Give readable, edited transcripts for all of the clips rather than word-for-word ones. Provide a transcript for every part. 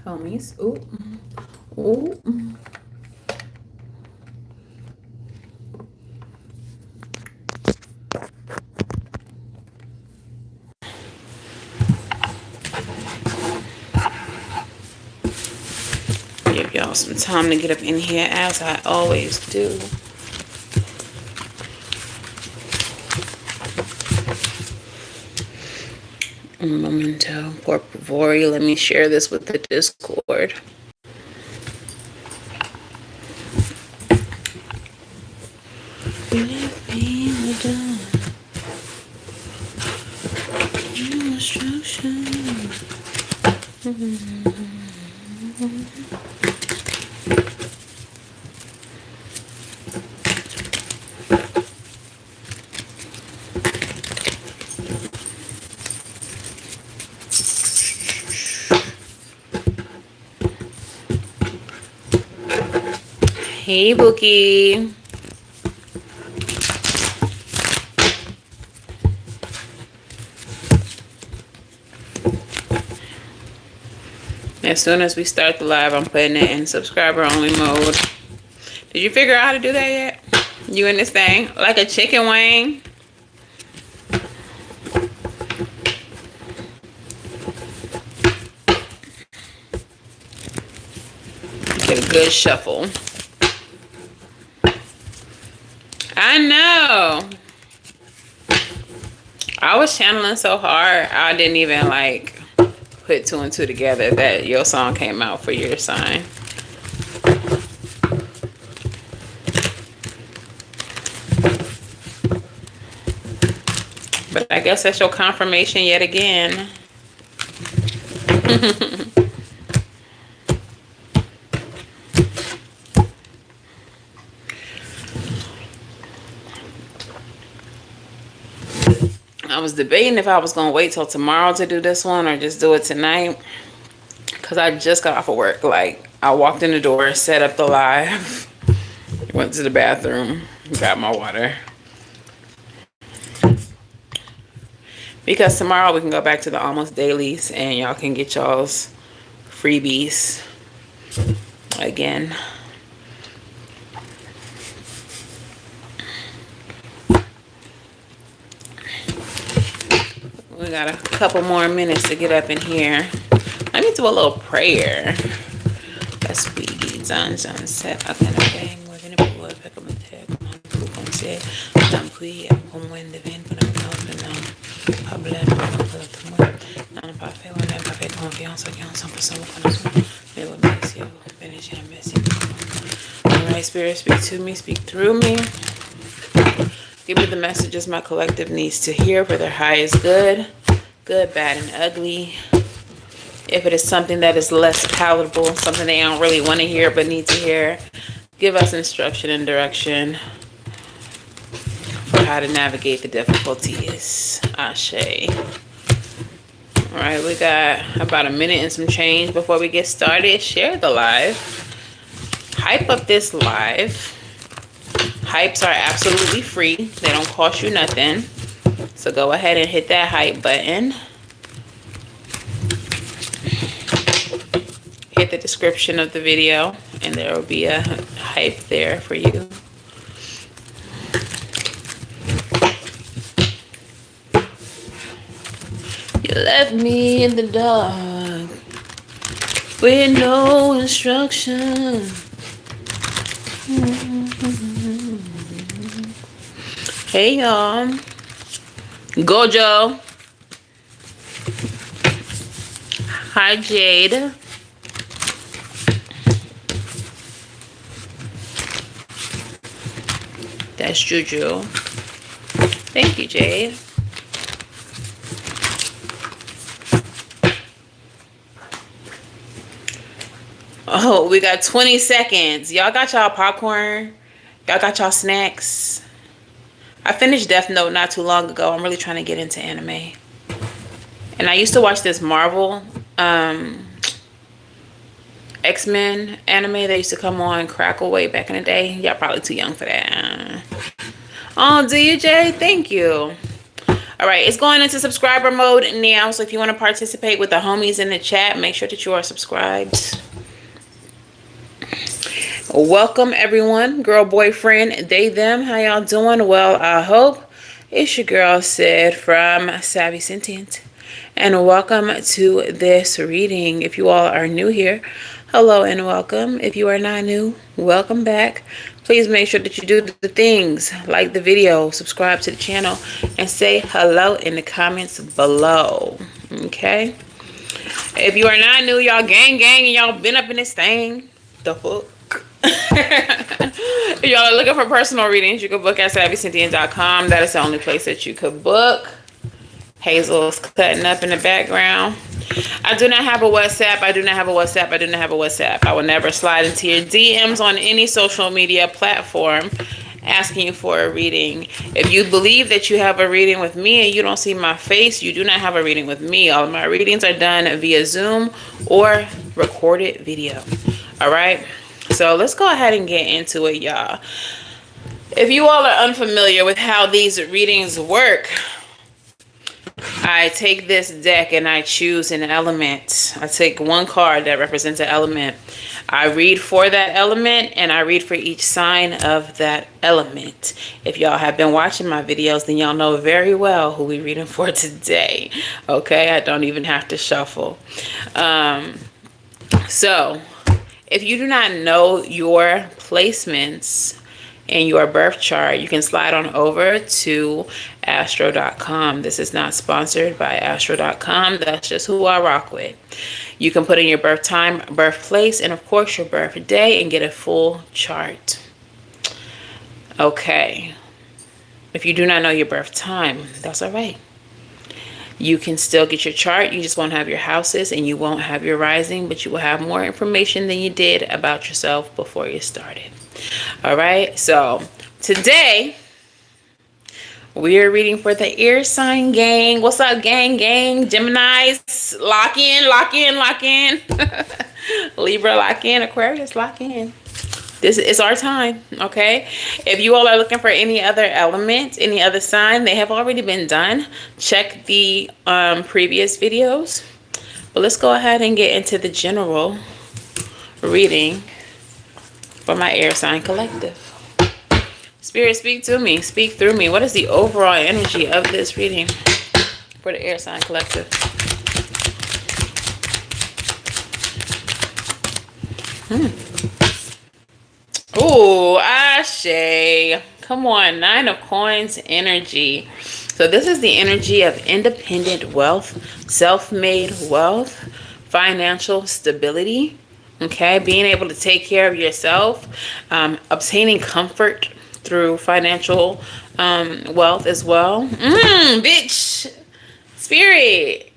homies. Ooh. Ooh. Give y'all some time to get up in here, as I always do. Un momento, por favor, let me share this with the Discord. Left me in the dark. No instruction. Hey, Bookie. As soon as we start the live, I'm putting it in subscriber only mode. Did you figure out how to do that yet? You in this thing? Like a chicken wing? Get a good shuffle. I know. I was channeling so hard, I didn't even like put 2 and 2 together that your song came out for your sign. But I guess that's your confirmation yet again. I was debating if I was going to wait till tomorrow to do this one or just do it tonight. Because I just got off of work. Like, I walked in the door, set up the live, went to the bathroom, got my water. Because tomorrow we can go back to the almost dailies and y'all can get y'all's freebies again. We got a couple more minutes to get up in here. Let me do a little prayer. That's sweetie. Zan set. I can bang. We're gonna be able to pick up a tag. I'm say. I'm queer. I'm when the vent. But I'm not now. Hablar. None of our fail. And never have confiance against some person. Never miss you. Finish and miss you. All right, Spirit, speak to me. Speak through me. Give me the messages my collective needs to hear for their highest good, bad, and ugly. If it is something that is less palatable, something they don't really want to hear but need to hear, give us instruction and direction for how to navigate the difficulties. Ashe. All right, we got about a minute and some change before we get started. Share the live. Hype up this live. Hypes are absolutely free. They don't cost you nothing. So go ahead and hit that hype button. Hit the description of the video and there will be a hype there for you. You left me in the dark with no instruction. Hey y'all, Gojo. Hi Jade. That's Juju. Thank you, Jade. Oh, we got 20 seconds. Y'all got y'all popcorn? Y'all got y'all snacks? I finished Death Note not too long ago. I'm really trying to get into anime. And I used to watch this Marvel X-Men anime that used to come on Crackle way back in the day. Y'all probably too young for that. Oh, do you, Jay? Thank you. I All right, it's going into subscriber mode now. So if you want to participate with the homies in the chat, make sure that you are subscribed. Welcome everyone, girl, boyfriend, they, them. How y'all doing? Well, I hope. It's your girl Sid from Savvy Sentient, and welcome to this reading. If you all are new here, hello and welcome. If you are not new, welcome back. Please make sure that you do the things, like the video, subscribe to the channel, and say hello in the comments below. Okay? If you are not new, y'all gang, and y'all been up in this thing, the fuck? If y'all are looking for personal readings, you can book at SavvyCynthia.com. That is the only place that you could book. Hazel's cutting up in the background. I do not have a WhatsApp. I do not have a WhatsApp. I will never slide into your DMs on any social media platform asking you for a reading. If you believe that you have a reading with me and you don't see my face, you do not have a reading with me. All of my readings are done via Zoom or recorded video. All right? So let's go ahead and get into it, y'all. If you all are unfamiliar with how these readings work, I take this deck and I choose an element. I take one card that represents an element. I read for that element and I read for each sign of that element. If y'all have been watching my videos, then y'all know very well who we're reading for today. Okay, I don't even have to shuffle. So if you do not know your placements in your birth chart, you can slide on over to astro.com. This is not sponsored by astro.com. That's just who I rock with. You can put in your birth time, birthplace, and of course your birthday and get a full chart. Okay. If you do not know your birth time, that's all right. You can still get your chart. You just won't have your houses and you won't have your rising, but you will have more information than you did about yourself before you started. All right. So today we are reading for the air sign gang. What's up, gang? Geminis, lock in. Libra, lock in. Aquarius, lock in. This is our time, okay? If you all are looking for any other element, any other sign, they have already been done. Check the previous videos. But let's go ahead and get into the general reading for my air sign collective. Spirit, speak to me. Speak through me. What is the overall energy of this reading for the air sign collective? Ooh, Ashe. Come on, 9 of Coins energy. So this is the energy of independent wealth, self-made wealth, financial stability, okay? Being able to take care of yourself, obtaining comfort through financial wealth as well. Bitch. Spirit.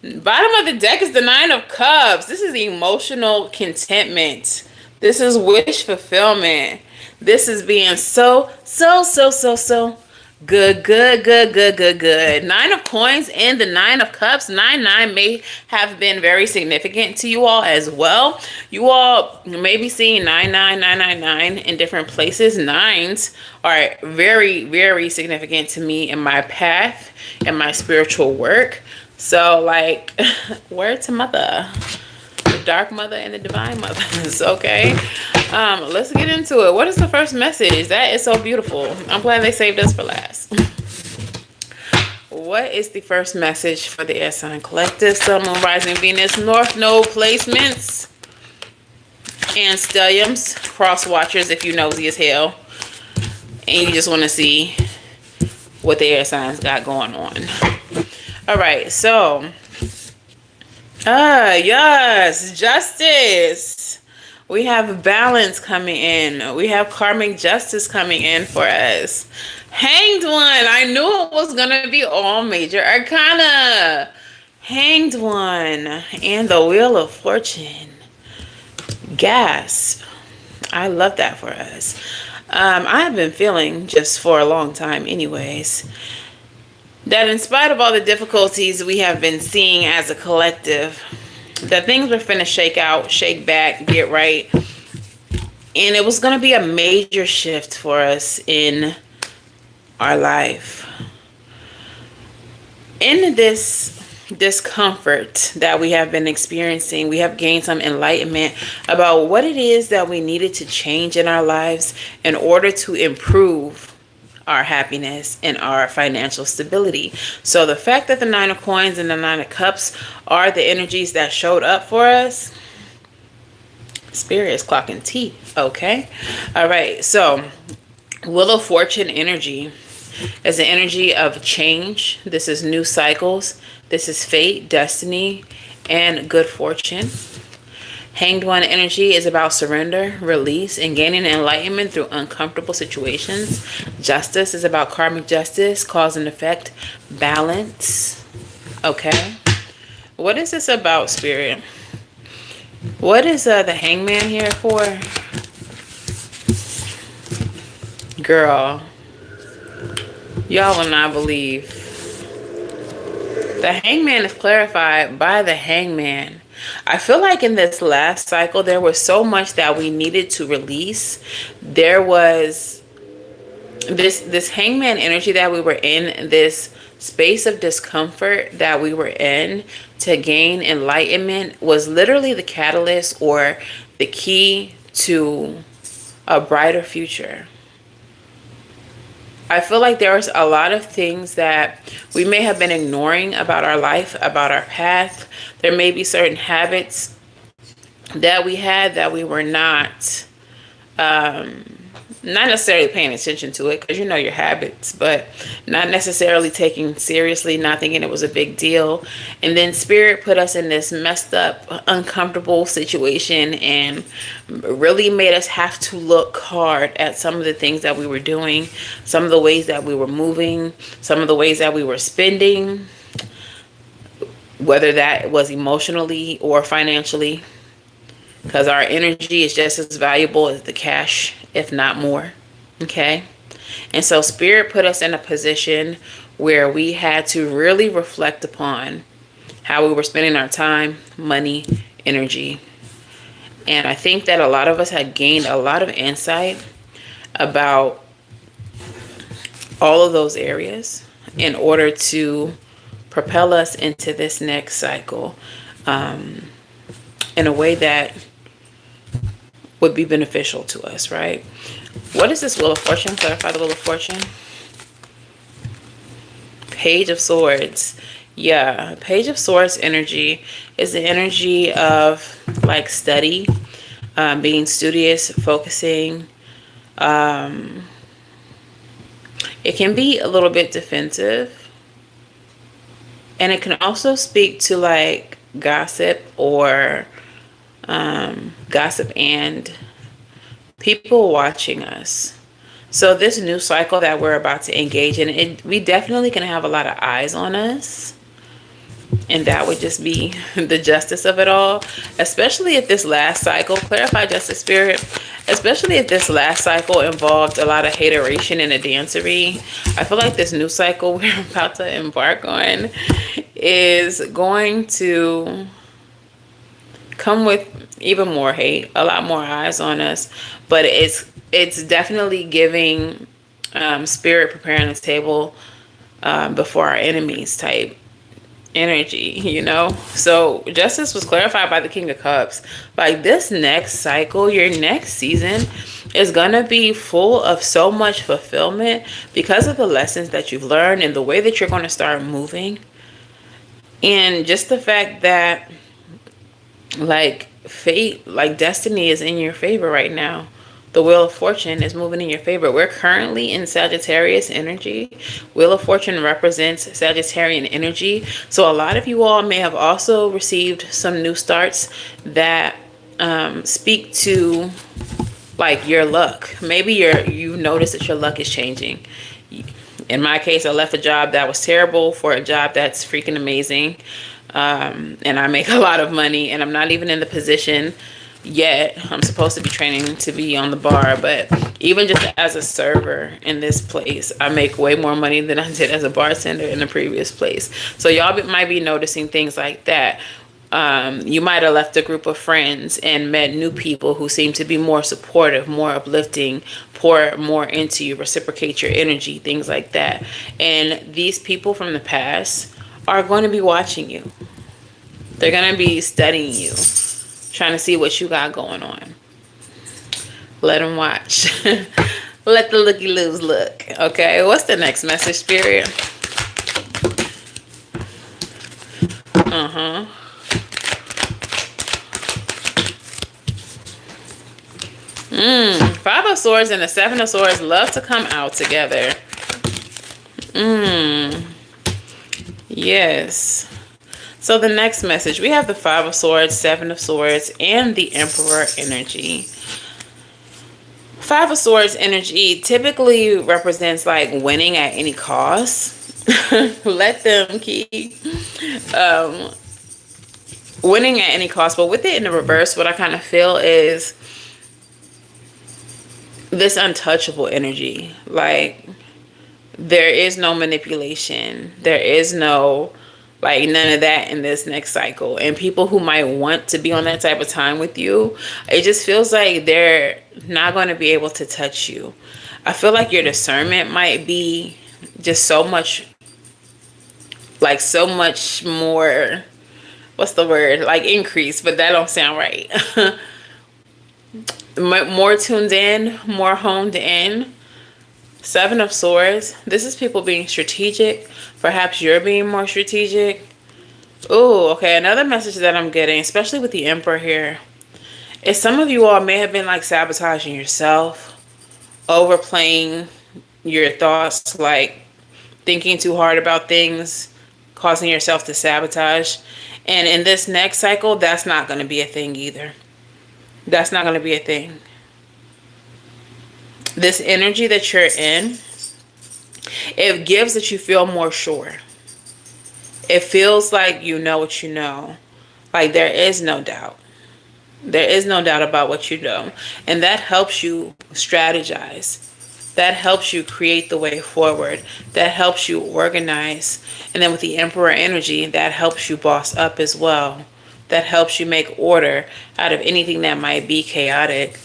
Bottom of the deck is the 9 of Cups. This is emotional contentment. This is wish fulfillment. This is being so good. 9 of Coins and the 9 of Cups. 9 may have been very significant to you all as well. You all may be seeing 99999 in different places. 9s are very significant to me in my path and my spiritual work. So like, word to mother. The dark mother and the divine mothers, okay? Let's get into it. What is the first message? That is so beautiful. I'm glad they saved us for last. What is the first message for the air sign collective? Sun, Moon, Rising, Venus, North Node placements, and stelliums, cross watchers if you nosy as hell, and you just want to see what the air signs got going on. All right, so yes, justice. We have balance coming in. We have karmic justice coming in for us. Hanged One. I knew it was going to be all major arcana. Hanged One. And the Wheel of Fortune. Gasp. I love that for us. I have been feeling, just for a long time anyways, that in spite of all the difficulties we have been seeing as a collective, that things were finna shake out, shake back, get right. And it was going to be a major shift for us in our life. In this discomfort that we have been experiencing, we have gained some enlightenment about what it is that we needed to change in our lives in order to improve our happiness and our financial stability. So the fact that the Nine of Coins and the Nine of Cups are the energies that showed up for us, Spirit is clocking T. Okay. All right. So Wheel of Fortune energy is the energy of change. This is new cycles. This is fate, destiny, and good fortune. Hanged One energy is about surrender, release, and gaining enlightenment through uncomfortable situations. Justice is about karmic justice, cause and effect, balance. Okay. What is this about, Spirit? What is the Hangman here for? Girl, y'all will not believe. The Hangman is clarified by the Hangman. I feel like in this last cycle, there was so much that we needed to release. There was this Hangman energy that we were in, this space of discomfort that we were in to gain enlightenment was literally the catalyst or the key to a brighter future. I feel like there was a lot of things that we may have been ignoring about our life, about our path. There may be certain habits that we had that we were not necessarily paying attention to it, because you know your habits, but not necessarily taking seriously, not thinking it was a big deal. And then Spirit put us in this messed up, uncomfortable situation and really made us have to look hard at some of the things that we were doing, some of the ways that we were moving, some of the ways that we were spending, whether that was emotionally or financially, because our energy is just as valuable as the cash, if not more. Okay. And so Spirit put us in a position where we had to really reflect upon how we were spending our time, money, energy. And I think that a lot of us had gained a lot of insight about all of those areas in order to propel us into this next cycle in a way that would be beneficial to us, right? What is this Wheel of Fortune? Clarify the Wheel of Fortune. Page of Swords. Yeah, Page of Swords energy is the energy of like study, being studious, focusing. It can be a little bit defensive. And it can also speak to like gossip or gossip and people watching us. So this new cycle that we're about to engage in, we definitely can have a lot of eyes on us. And that would just be the justice of it all. Especially if this last cycle, clarify Justice Spirit, especially if this last cycle involved a lot of hateration and a dancery. I feel like this new cycle we're about to embark on is going to come with even more hate, a lot more eyes on us. But it's definitely giving Spirit preparing the table before our enemies type energy, you know. So justice was clarified by the King of Cups. Like this next cycle, your next season is gonna be full of so much fulfillment because of the lessons that you've learned and the way that you're going to start moving, and just the fact that like fate, like destiny is in your favor right now. The Wheel of Fortune is moving in your favor. We're currently in Sagittarius energy. Wheel of Fortune represents Sagittarian energy. So a lot of you all may have also received some new starts that speak to like your luck. Maybe you notice that your luck is changing. In my case, I left a job that was terrible for a job that's freaking amazing. And I make a lot of money, and I'm not even in the position yet. I'm supposed to be training to be on the bar, but even just as a server in this place, I make way more money than I did as a bartender in the previous place. So y'all might be noticing things like that. You might have left a group of friends and met new people who seem to be more supportive, more uplifting, pour more into you, reciprocate your energy, things like that. And these people from the past are going to be watching you. They're going to be studying you, trying to see what you got going on. Let them watch. Let the looky-loos look. Okay, what's the next message, Spirit? Five of Swords and the Seven of Swords love to come out together. Yes. So the next message, we have the Five of Swords, Seven of Swords, and the Emperor energy. Five of Swords energy typically represents like winning at any cost. Let them keep winning at any cost. But with it in the reverse, what I kind of feel is this untouchable energy. Like, there is no manipulation. There is no, like, none of that in this next cycle. And people who might want to be on that type of time with you, it just feels like they're not going to be able to touch you. I feel like your discernment might be just so much, like, so much more, what's the word? Like, increased, but that don't sound right. More tuned in, more honed in. Seven of Swords. This is people being strategic. Perhaps you're being more strategic. Oh, okay. Another message that I'm getting, especially with the Emperor here, is some of you all may have been like sabotaging yourself, overplaying your thoughts, like thinking too hard about things, causing yourself to sabotage. And in this next cycle, that's not going to be a thing either. That's not going to be a thing. This energy that you're in, it gives that you feel more sure. It feels like you know what you know. Like there is no doubt. There is no doubt about what you know. And that helps you strategize. That helps you create the way forward. That helps you organize. And then with the Emperor energy, that helps you boss up as well. That helps you make order out of anything that might be chaotic.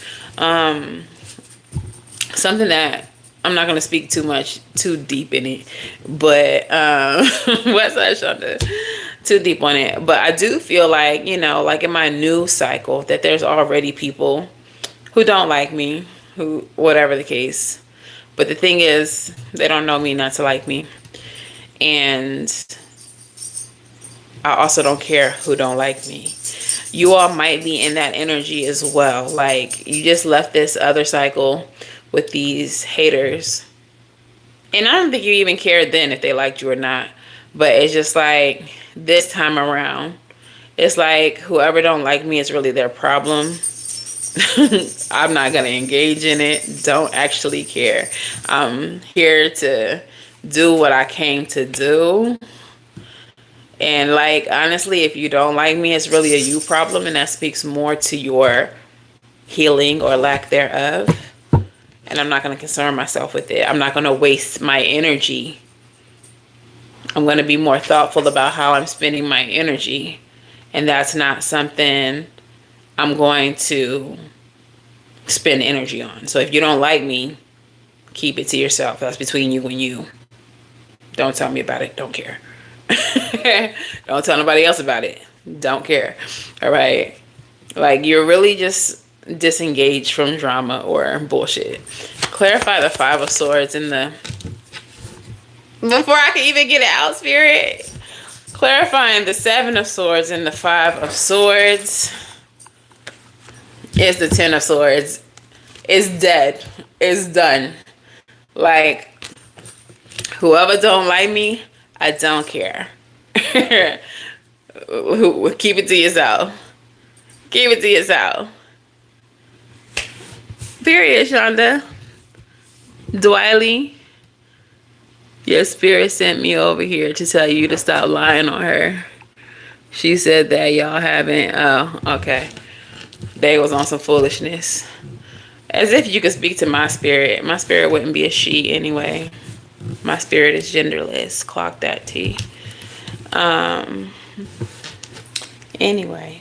Something that I'm not going to speak too deep in it, but what's that, Shonda? Too deep on it. But I do feel like, you know, like in my new cycle, that there's already people who don't like me, who, whatever the case. But the thing is, they don't know me not to like me. And I also don't care who don't like me. You all might be in that energy as well. Like, you just left this other cycle with these haters. And I don't think you even cared then if they liked you or not. But it's just like, this time around, it's like whoever don't like me is really their problem. I'm not going to engage in it. Don't actually care. I'm here to do what I came to do. And like, honestly, if you don't like me, it's really a you problem, and that speaks more to your healing or lack thereof. And I'm not going to concern myself with it. I'm not going to waste my energy. I'm going to be more thoughtful about how I'm spending my energy. And that's not something I'm going to spend energy on. So if you don't like me, keep it to yourself. That's between you and you. Don't tell me about it. Don't care. Don't tell nobody else about it. Don't care. All right. Like, you're really just disengaged from drama or bullshit. Clarify the Five of Swords in the... Before I can even get it out, Spirit. Clarifying the Seven of Swords and the Five of Swords is the Ten of Swords. It's dead. It's done. Like, whoever don't like me, I don't care. Keep it to yourself. Keep it to yourself. Period, Shonda. Dwiley, your spirit sent me over here to tell you to stop lying on her. She said that y'all haven't. Oh, okay. They was on some foolishness. As if you could speak to my spirit. My spirit wouldn't be a she anyway. My spirit is genderless. Clock that T. Anyway.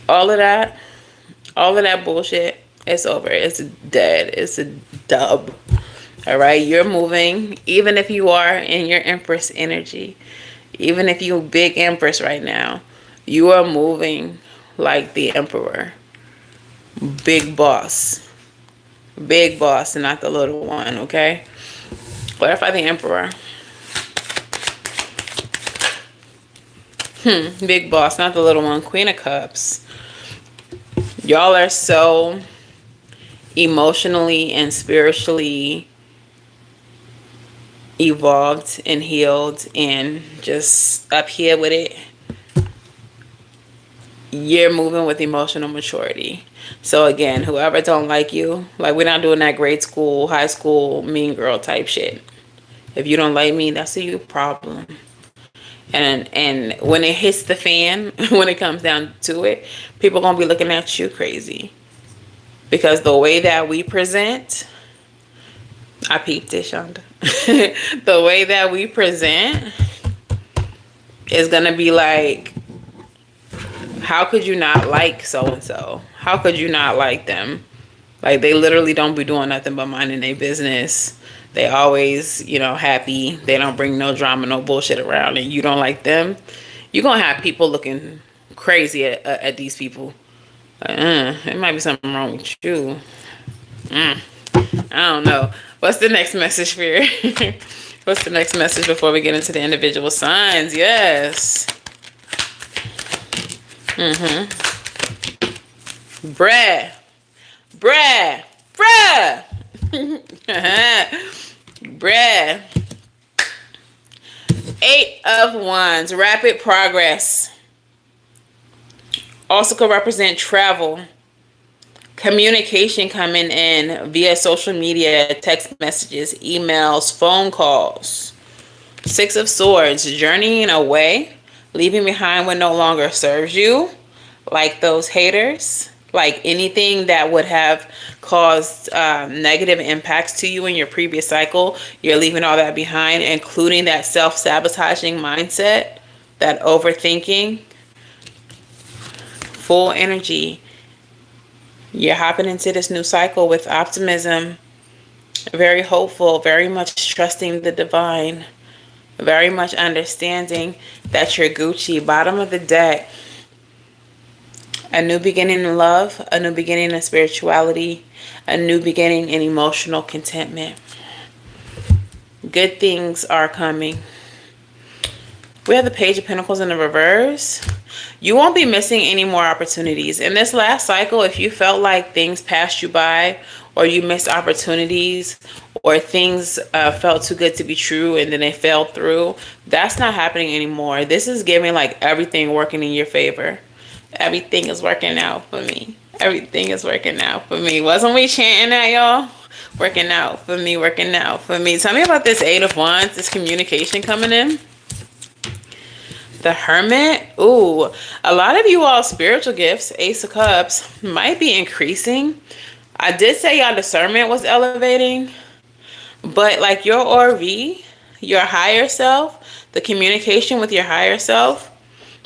All of that bullshit, it's over. It's dead. It's a dub. All right, you're moving, even if you are in your Empress energy, even if you big Empress right now, you are moving like the Emperor. Big boss. Big boss and not the little one, okay? Clarify the Emperor. Big boss, not the little one. Queen of Cups. Y'all are so emotionally and spiritually evolved and healed and just up here with it. You're moving with emotional maturity. So again, whoever don't like you, like, we're not doing that grade school, high school, mean girl type shit. If you don't like me, that's a you problem. And when it hits the fan, when it comes down to it, people gonna be looking at you crazy. Because the way that we present, I peeped it, Shonda. The way that we present is gonna be like, how could you not like so-and-so? How could you not like them? Like, they literally don't be doing nothing but minding their business. They always, happy. They don't bring no drama, no bullshit around, and you don't like them. You're going to have people looking crazy at these people. Like, it might be something wrong with you. I don't know. What's the next message, Fear? What's the next message before we get into the individual signs? Yes. Bruh. Bruh. 8 of Wands, rapid progress. Also could represent travel, communication coming in via social media, text messages, emails, phone calls. 6 of Swords, journeying away, leaving behind what no longer serves you, like those haters. Like anything that would have caused negative impacts to you in your previous cycle, you're leaving all that behind, including that self-sabotaging mindset, that overthinking. Full energy. You're hopping into this new cycle with optimism, very hopeful, very much trusting the divine, very much understanding that you're Gucci. Bottom of the deck. A new beginning in love, a new beginning in spirituality, a new beginning in emotional contentment. Good things are coming. We have the Page of Pentacles in the reverse. You won't be missing any more opportunities. In this last cycle, if you felt like things passed you by, or you missed opportunities, or things felt too good to be true and then they fell through, that's not happening anymore. This is giving like everything working in your favor. Everything is working out for me. Everything is working out for me. Wasn't we chanting that, y'all? Working out for me, working out for me. Tell me about this 8 of Wands, this communication coming in. The Hermit. Ooh, a lot of you all spiritual gifts, Ace of Cups, might be increasing. I did say y'all discernment was elevating, but like your RV, your higher self, the communication with your higher self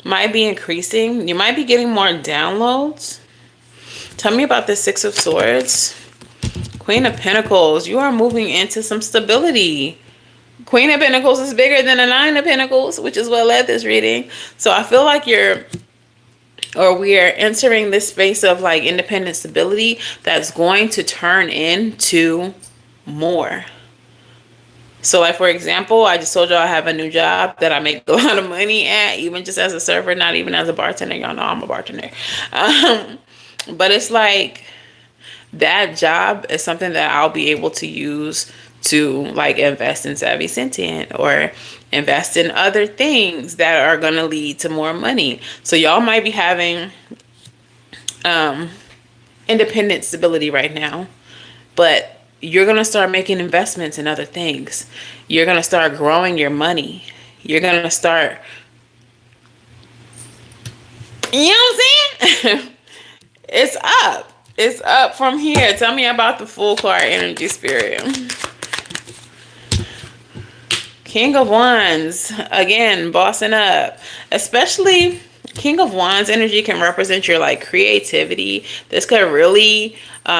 might be increasing. You might be getting more downloads. Tell me about the 6 of Swords. Queen of Pentacles. You are moving into some stability. Queen of Pentacles is bigger than the 9 of Pentacles, which is what led this reading. So I feel like we are entering this space of like independent stability that's going to turn into more. So like, for example, I just told y'all I have a new job that I make a lot of money at, even just as a server, not even as a bartender. Y'all know I'm a bartender. But it's like that job is something that I'll be able to use to like invest in Savvy Sentient or invest in other things that are going to lead to more money. So y'all might be having independent stability right now, but you're going to start making investments in other things. You're going to start growing your money. You're going to start, you know what I'm saying? It's up. It's up from here. Tell me about the Fool card energy, Spirit. King of Wands. Again, bossing up. Especially King of Wands energy can represent your like creativity. This could really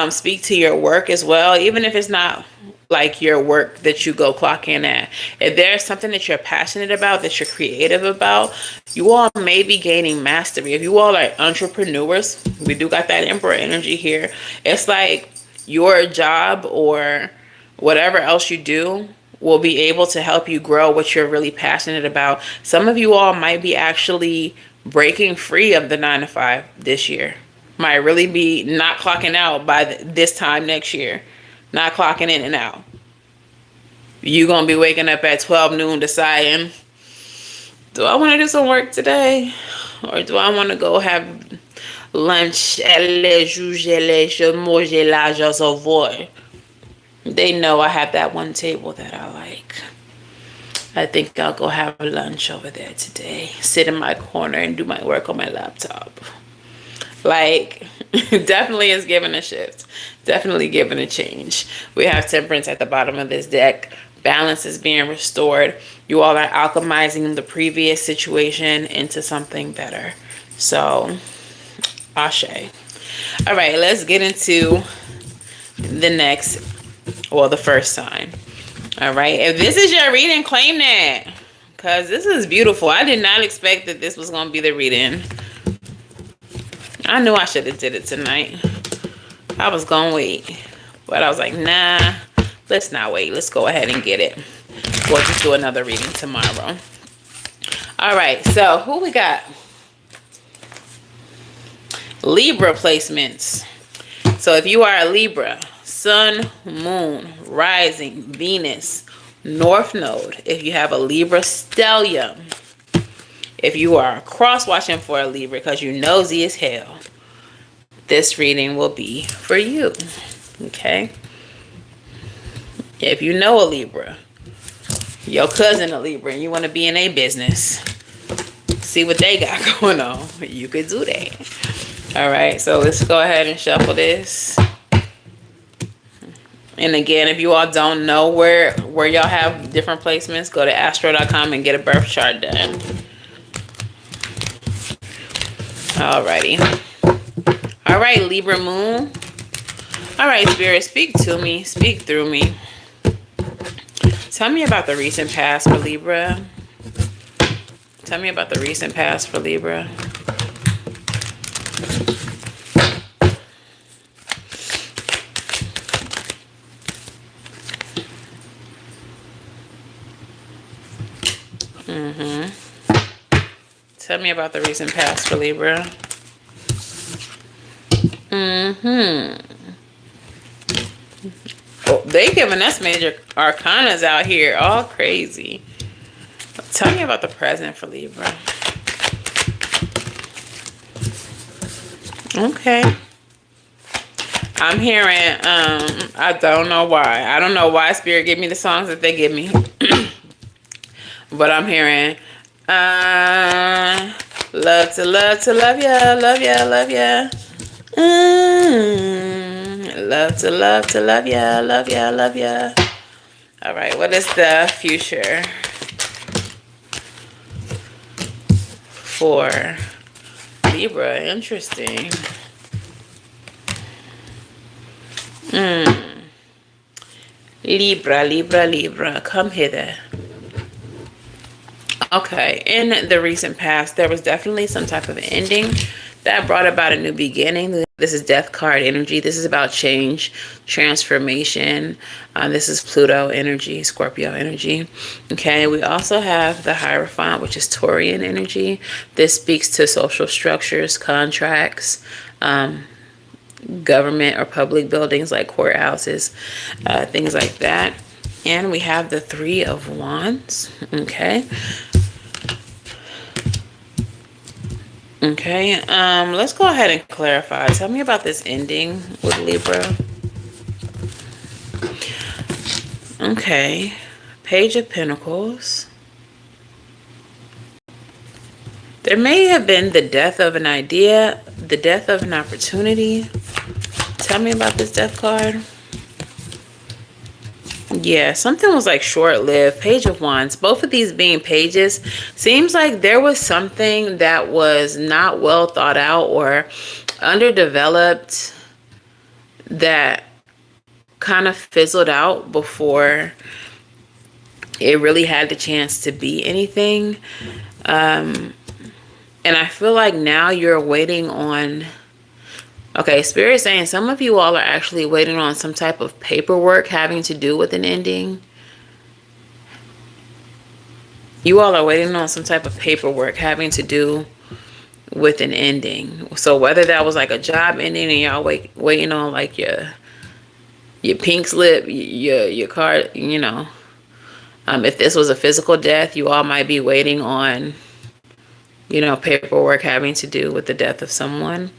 speak to your work as well, even if it's not like your work that you go clock in at. If there's something that you're passionate about, that you're creative about, you all may be gaining mastery. If you all are entrepreneurs, we do got that Emperor energy here. It's like your job or whatever else you do will be able to help you grow what you're really passionate about. Some of you all might be actually breaking free of the 9 to 5 this year. Might really be not clocking out by this time next year. Not clocking in and out. You're going to be waking up at 12 noon deciding, do I want to do some work today? Or do I want to go have lunch? They know I have that one table that I like. I think I'll go have lunch over there today. Sit in my corner and do my work on my laptop. Like, definitely is giving a shift. Definitely giving a change. We have Temperance at the bottom of this deck. Balance is being restored. You all are alchemizing the previous situation into something better. So, ashe. All right, let's get into the next, well, the first sign. All right, if this is your reading, claim that, because this is beautiful. I did not expect that this was going to be the reading. I knew I should have did it tonight. I was going to wait, but I was like, nah, let's not wait. Let's go ahead and get it. We'll just do another reading tomorrow. All right, so who we got? Libra placements. So if you are a Libra, Sun, Moon, Rising, Venus, North Node. If you have a Libra stellium. If you are cross-watching for a Libra because you nosy as hell, this reading will be for you. Okay? If you know a Libra, your cousin a Libra, and you want to be in a business, see what they got going on, you could do that. All right, so let's go ahead and shuffle this. And again, if you all don't know where y'all have different placements, go to astro.com and get a birth chart done. Alrighty. All right, Libra Moon. All right, Spirit, speak to me. Speak through me. Tell me about the recent past for Libra. Tell me about the recent past for Libra. Tell me about the recent past for Libra. Oh, they giving us major arcanas out here. All crazy. Tell me about the present for Libra. Okay. I'm hearing, I don't know why. I don't know why Spirit gave me the songs that they give me. But I'm hearing, love to love ya, love ya, love ya. Love to love ya, love ya, love ya. All right, what is the future for Libra? Interesting. Libra, come hither. Okay, in the recent past, there was definitely some type of ending that brought about a new beginning. This is Death card energy. This is about change, transformation. This is Pluto energy, Scorpio energy. Okay, we also have the Hierophant, which is Taurian energy. This speaks to social structures, contracts, government or public buildings like courthouses, things like that. And we have the Three of Wands. Okay. Okay, let's go ahead and clarify. Tell me about this ending with Libra. Okay, Page of Pentacles. There may have been the death of an idea, the death of an opportunity. Tell me about this Death card. Yeah, something was like short-lived. Page of Wands. Both of these being pages, seems like there was something that was not well thought out or underdeveloped that kind of fizzled out before it really had the chance to be anything. And I feel like now you're waiting on, okay, Spirit saying some of you all are actually waiting on some type of paperwork having to do with an ending. You all are waiting on some type of paperwork having to do with an ending. So whether that was like a job ending and y'all waiting on like your pink slip, your card, you know. If this was a physical death, you all might be waiting on, you know, paperwork having to do with the death of someone.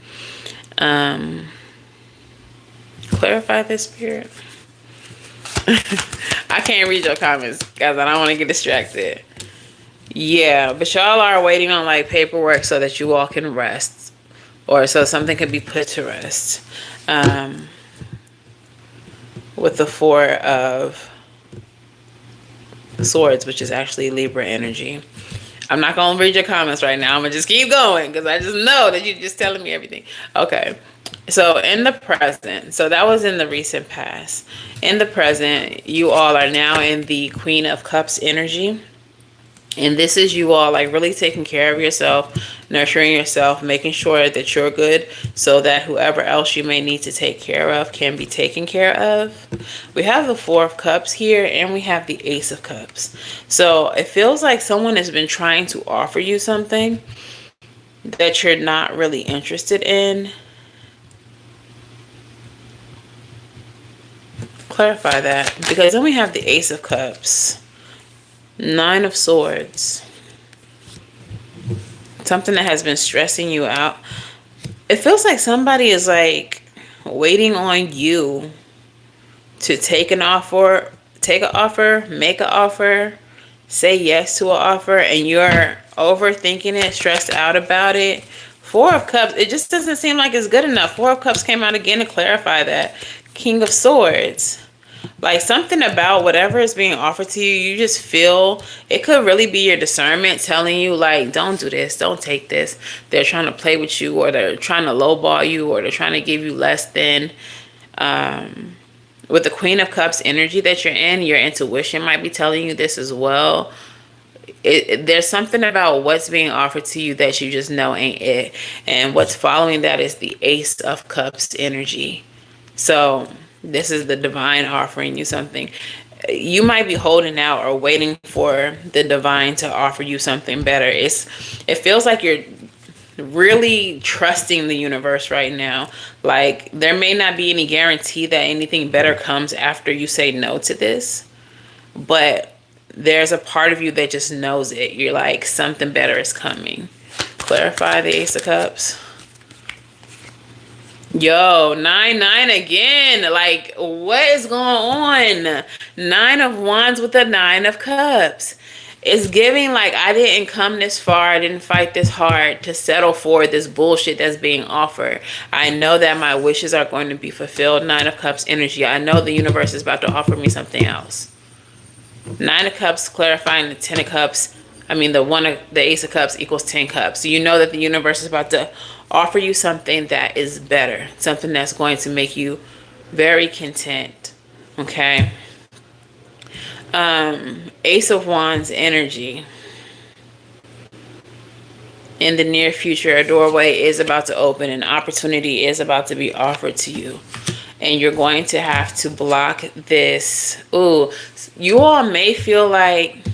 Clarify this, Spirit. I can't read your comments, guys. I don't want to get distracted. Yeah, but y'all are waiting on like paperwork so that you all can rest, or so something can be put to rest. With the Four of Swords, which is actually Libra energy. I'm not going to read your comments right now. I'm going to just keep going because I just know that you're just telling me everything. Okay. So in the present, so that was in the recent past. In the present, you all are now in the Queen of Cups energy. And this is you all like really taking care of yourself, nurturing yourself, making sure that you're good so that whoever else you may need to take care of can be taken care of. We have the Four of Cups here and we have the Ace of Cups. So it feels like someone has been trying to offer you something that you're not really interested in. Clarify that, because then we have the Ace of Cups. Nine of Swords. Something that has been stressing you out. It feels like somebody is like waiting on you to take an offer, make an offer, say yes to an offer, and you're overthinking it, stressed out about it. Four of Cups, it just doesn't seem like it's good enough. Four of Cups came out again to clarify that. King of Swords. Like something about whatever is being offered to you, you just feel it could really be your discernment telling you like, don't do this, don't take this. They're trying to play with you, or they're trying to lowball you, or they're trying to give you less than. With the Queen of Cups energy that you're in, your intuition might be telling you this as well. There's something about what's being offered to you that you just know ain't it. And what's following that is the Ace of Cups energy. So this is the divine offering you something. You might be holding out or waiting for the divine to offer you something better. It feels like you're really trusting the universe right now. Like there may not be any guarantee that anything better comes after you say no to this, but there's a part of you that just knows it. You're like, something better is coming. Clarify the Ace of Cups. Yo, 9-9 again. Like, what is going on? 9 of Wands with the 9 of Cups. It's giving like, I didn't come this far. I didn't fight this hard to settle for this bullshit that's being offered. I know that my wishes are going to be fulfilled. 9 of Cups energy. I know the universe is about to offer me something else. 9 of Cups clarifying the 10 of Cups. I mean, the Ace of Cups equals 10 Cups. So you know that the universe is about to offer you something that is better, something that's going to make you very content. Okay. Ace of Wands energy. In the near future, a doorway is about to open, an opportunity is about to be offered to you, and you're going to have to block this. Ooh, you all may feel like,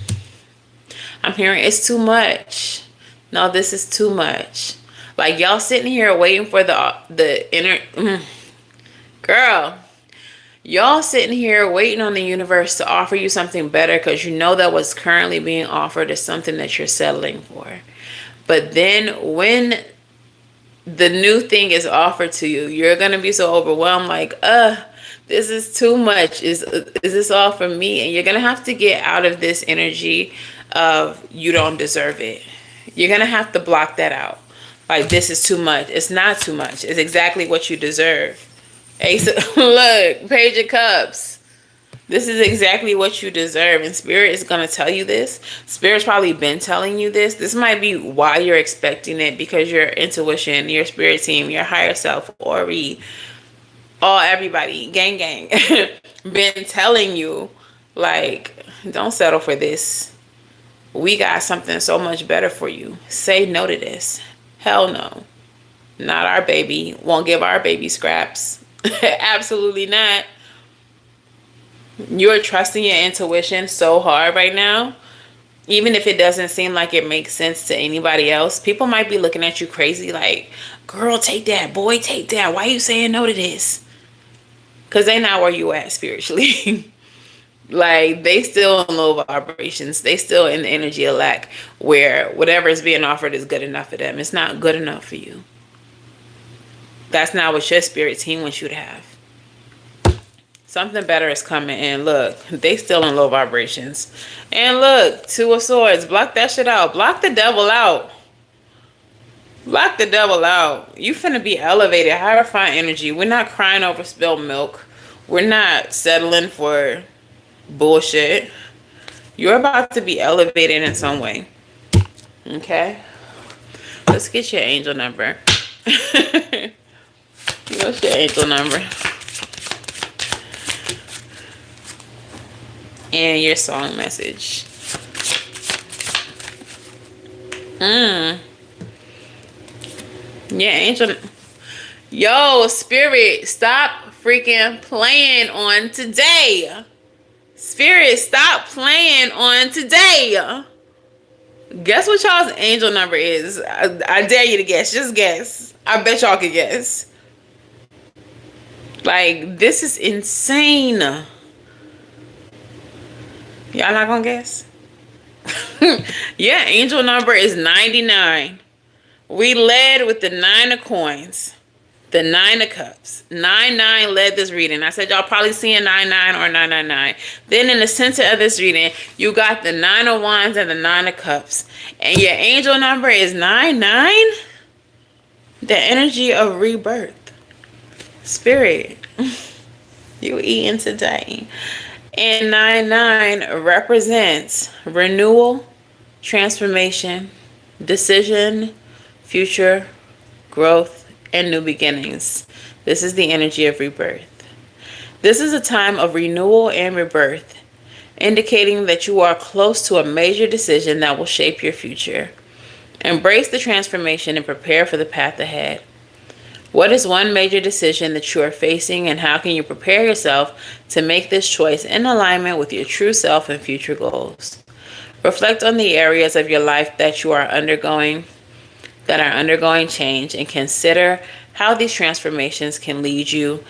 I'm hearing it's too much. No, this is too much. Like y'all sitting here waiting for the inner girl. Y'all sitting here waiting on the universe to offer you something better because you know that what's currently being offered is something that you're settling for. But then when the new thing is offered to you, you're gonna be so overwhelmed, like, this is too much. Is this all for me? And you're gonna have to get out of this energy of you don't deserve it. You're gonna have to block that out. Like, this is too much. It's not too much. It's exactly what you deserve. Ace of, look, Page of Cups. This is exactly what you deserve. And Spirit is going to tell you this. Spirit's probably been telling you this. This might be why you're expecting it, because your intuition, your spirit team, your higher self, Ori, everybody, gang, been telling you, like, don't settle for this. We got something so much better for you. Say no to this. Hell no. Not our baby. Won't give our baby scraps. Absolutely not. You're trusting your intuition so hard right now. Even if it doesn't seem like it makes sense to anybody else, people might be looking at you crazy like, girl, take that. Boy, take that. Why are you saying no to this? Because they not where you at spiritually. Like, they still in low vibrations. They still in the energy of lack, where whatever is being offered is good enough for them. It's not good enough for you. That's not what your spirit team wants you to have. Something better is coming. And look, they still in low vibrations. And look, Two of Swords. Block that shit out. Block the devil out. Block the devil out. You finna be elevated. Higher fine energy. We're not crying over spilled milk. We're not settling for bullshit. You're about to be elevated in some way. Okay? Let's get your angel number. What's your angel number? And your song message. Yeah, angel. Yo, Spirit, stop freaking playing on today. Spirit, stop playing on today. Guess what y'all's angel number is? I dare you to guess. Just guess. I bet y'all can guess. Like, this is insane. Y'all not gonna guess? Yeah, angel number is 99. We led with the 9 of coins. The 9 of cups. 9-9 led this reading. I said y'all probably seeing 9-9 or 999. Then in the center of this reading, you got the 9 of wands and the 9 of cups. And your angel number is 99. The energy of rebirth. Spirit, you eating today. And 9-9 represents renewal, transformation, decision, future, growth, and new beginnings. This is the energy of rebirth. This is a time of renewal and rebirth, indicating that you are close to a major decision that will shape your future. Embrace the transformation and prepare for the path ahead. What is one major decision that you are facing, and how can you prepare yourself to make this choice in alignment with your true self and future goals? Reflect on the areas of your life that are undergoing change, and consider how these transformations can lead you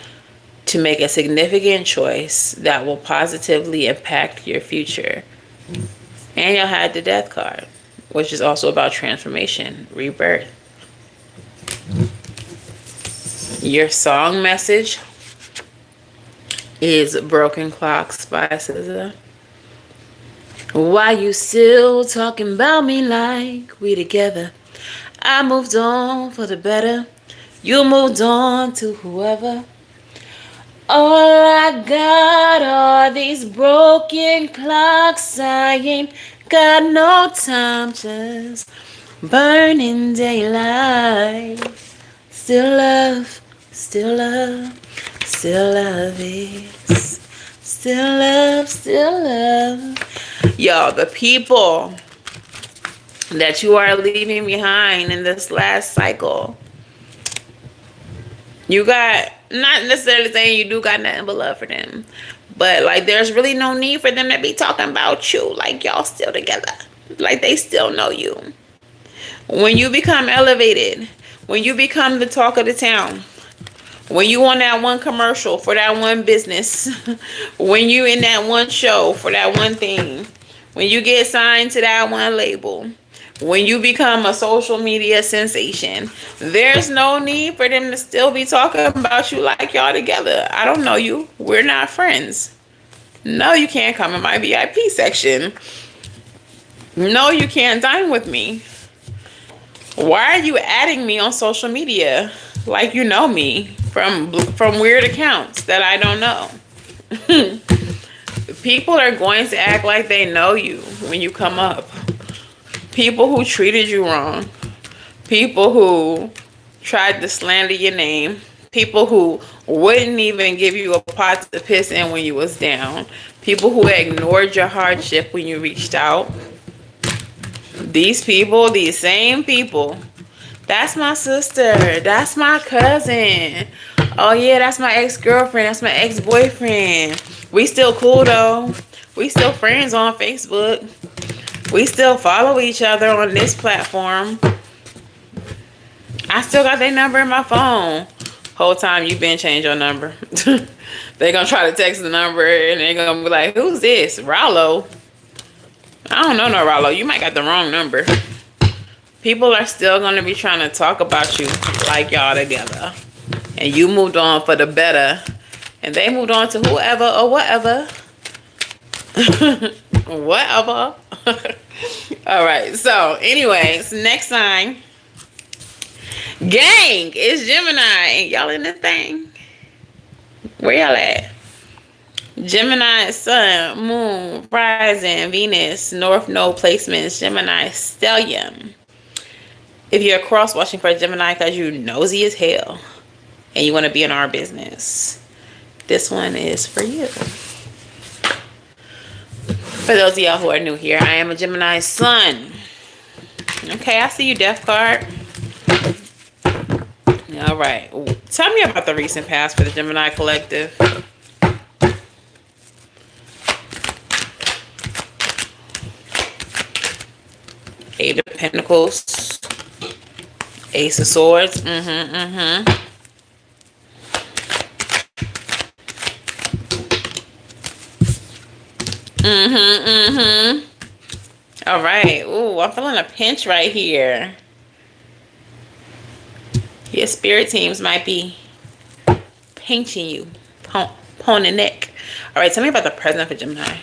to make a significant choice that will positively impact your future. And you'll have the Death card, which is also about transformation, rebirth. Your song message is Broken Clocks by SZA. Why you still talking about me like we together? I moved on for the better. You moved on to whoever. All I got are these broken clocks. I ain't got no time, just burning daylight. Still love, still love, still love it. Still love, still love. Y'all, the people that you are leaving behind in this last cycle, you got, not necessarily saying you do got nothing but love for them, but like there's really no need for them to be talking about you. Like, y'all still together. Like, they still know you. When you become elevated, when you become the talk of the town, when you on that one commercial for that one business, when you in that one show for that one thing, when you get signed to that one label, when you become a social media sensation, there's no need for them to still be talking about you like y'all together. I don't know you. We're not friends. No, you can't come in my VIP section. No, you can't dine with me. Why are you adding me on social media like you know me from weird accounts that I don't know? People are going to act like they know you when you come up. People who treated you wrong. People who tried to slander your name. People who wouldn't even give you a pot to piss in when you was down. People who ignored your hardship when you reached out. These people, these same people. That's my sister. That's my cousin. Oh yeah, that's my ex-girlfriend. That's my ex-boyfriend. We still cool though. We still friends on Facebook. We still follow each other on this platform. I still got their number in my phone. Whole time you been changed your number. They gonna try to text the number and they gonna be like, who's this? Rollo. I don't know no Rollo. You might got the wrong number. People are still gonna be trying to talk about you like y'all together. And you moved on for the better. And they moved on to whoever or whatever. Whatever. Alright, so anyways, next sign. Gang is Gemini. Y'all in the thing? Where y'all at? Gemini, Sun, Moon, Rising, Venus, North Node placements, Gemini, Stellium. If you're cross watching for Gemini because you nosy as hell and you want to be in our business, this one is for you. For those of y'all who are new here, I am a Gemini Sun. Okay, I see you, Death card. All right. Tell me about the recent past for the Gemini collective. Eight of Pentacles. Ace of Swords. All right. Ooh, I'm feeling a pinch right here. Your spirit teams might be pinching you, pon the neck. All right, tell me about the present for Gemini.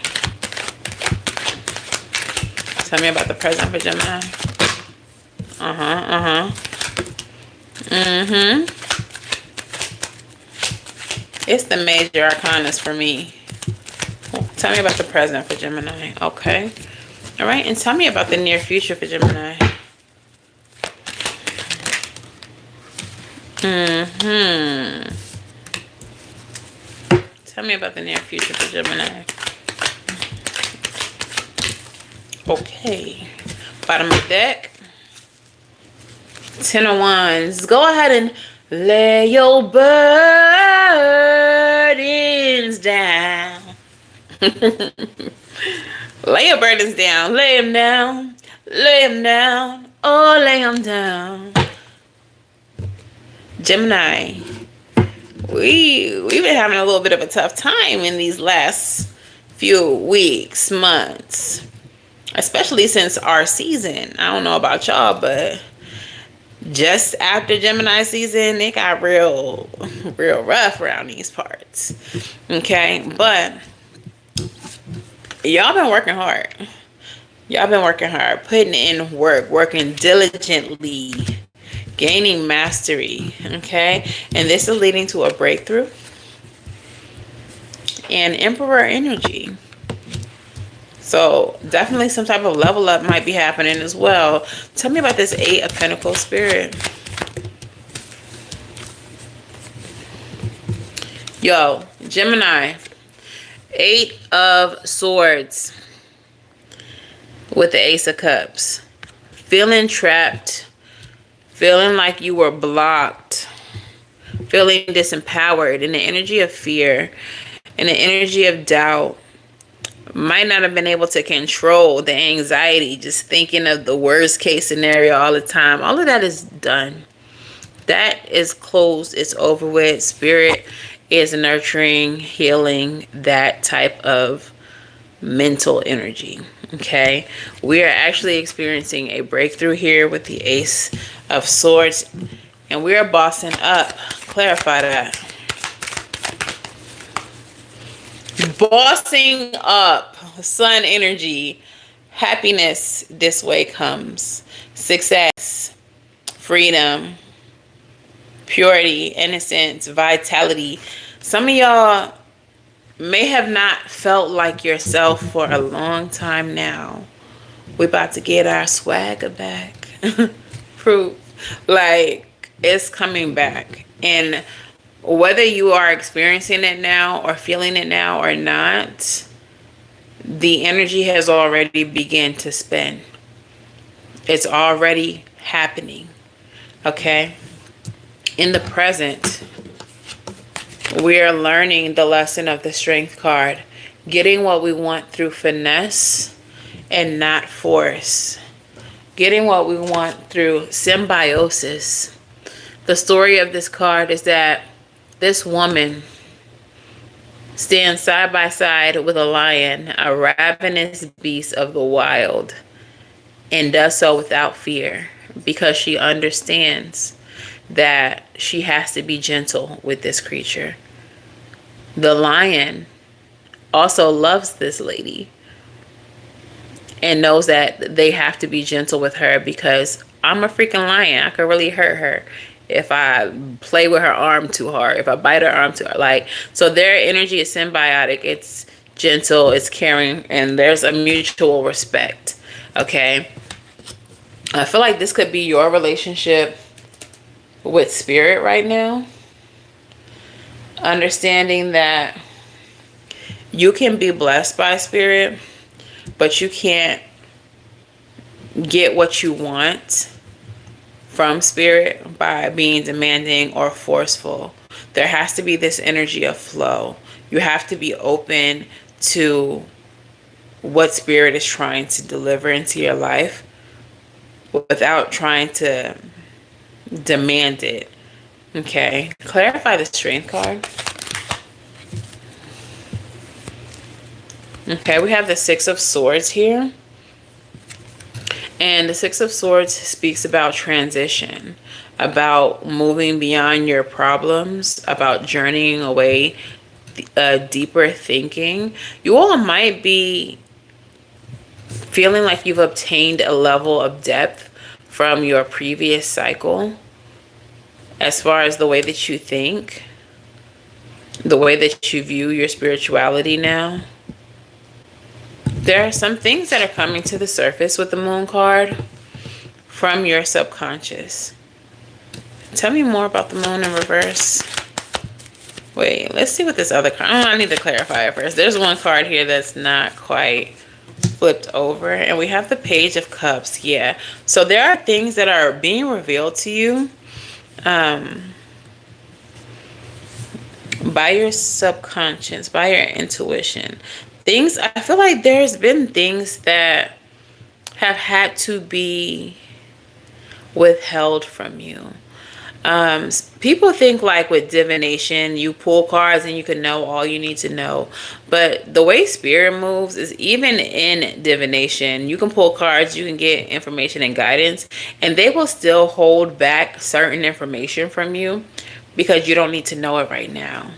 Tell me about the present for Gemini. It's the major arcanas for me. Tell me about the present for Gemini. Okay. All right, and tell me about the near future for Gemini. Tell me about the near future for Gemini. Okay. Bottom of the deck. 10 of Wands. Go ahead and lay your burdens down. Lay your burdens down. Lay them down. Lay them down. Oh, lay them down. Gemini, we've been having a little bit of a tough time in these last few weeks, months, especially since our season. I don't know about y'all, but just after Gemini season, it got real rough around these parts. Okay, but y'all been working hard. Y'all been working hard, putting in work, working diligently, gaining mastery, okay? And this is leading to a breakthrough. And Emperor energy. So definitely some type of level up might be happening as well. Tell me about this 8 of Pentacles spirit. Yo, Gemini. 8 of Swords. With the Ace of Cups. Feeling trapped. Feeling like you were blocked, feeling disempowered in the energy of fear, in the energy of doubt. Might not have been able to control the anxiety, just thinking of the worst case scenario all the time. All of that is done. That is closed. It's over with. Spirit is nurturing, healing that type of mental energy. Okay, we are actually experiencing a breakthrough here with the Ace of Swords, and we are bossing up. Clarify that. Bossing up. Sun energy. Happiness this way comes. Success. Freedom. Purity. Innocence. Vitality. Some of y'all may have not felt like yourself for a long time now, we about to get our swagger back. Proof. Like, it's coming back. And whether you are experiencing it now or feeling it now or not, the energy has already begun to spin. It's already happening. Okay? In the present, we are learning the lesson of the Strength card. Getting what we want through finesse and not force. Getting what we want through symbiosis. The story of this card is that this woman stands side by side with a lion, a ravenous beast of the wild, and does so without fear because she understands that she has to be gentle with this creature. The lion also loves this lady and knows that they have to be gentle with her because I'm a freaking lion. I could really hurt her if I play with her arm too hard, if I bite her arm too hard. Like, so their energy is symbiotic. It's gentle, it's caring, and there's a mutual respect. Okay? I feel like this could be your relationship with spirit right now. Understanding that you can be blessed by spirit, but you can't get what you want from spirit by being demanding or forceful. There has to be this energy of flow. You have to be open to what spirit is trying to deliver into your life without trying to demand it. Okay, clarify the Strength card. Okay, we have the Six of Swords here. And the Six of Swords speaks about transition, about moving beyond your problems, about journeying away, deeper thinking. You all might be feeling like you've obtained a level of depth from your previous cycle as far as the way that you think, the way that you view your spirituality now. There are some things that are coming to the surface with the Moon card from your subconscious. Tell me more about the Moon in reverse. Wait, let's see what this other card... I need to clarify it first. There's one card here that's not quite flipped over. And we have the Page of Cups. Yeah. So there are things that are being revealed to you by your subconscious, by your intuition. Things, I feel like there's been things that have had to be withheld from you. People think like with divination, you pull cards and you can know all you need to know. But the way spirit moves is even in divination, you can pull cards, you can get information and guidance, and they will still hold back certain information from you because you don't need to know it right now.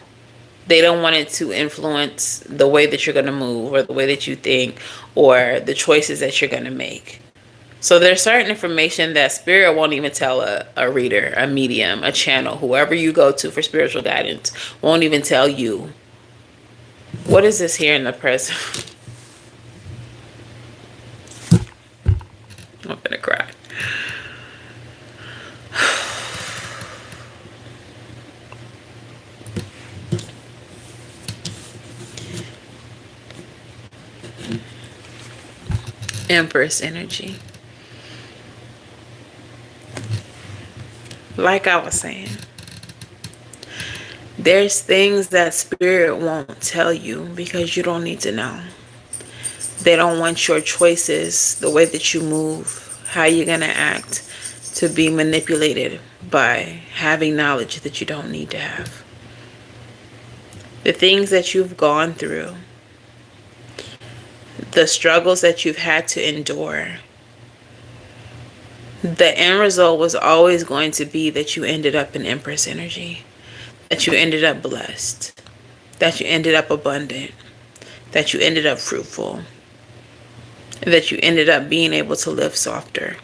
They don't want it to influence the way that you're going to move or the way that you think or the choices that you're going to make. So there's certain information that spirit won't even tell a reader, a medium, a channel, whoever you go to for spiritual guidance, won't even tell you. What is this here in the present? I'm gonna cry. Empress energy. Like I was saying, there's things that spirit won't tell you because you don't need to know. They don't want your choices, the way that you move, how you're going to act, to be manipulated by having knowledge that you don't need to have. The things that you've gone through, the struggles that you've had to endure, the end result was always going to be that you ended up in Empress energy, that you ended up blessed, that you ended up abundant, that you ended up fruitful, that you ended up being able to live softer,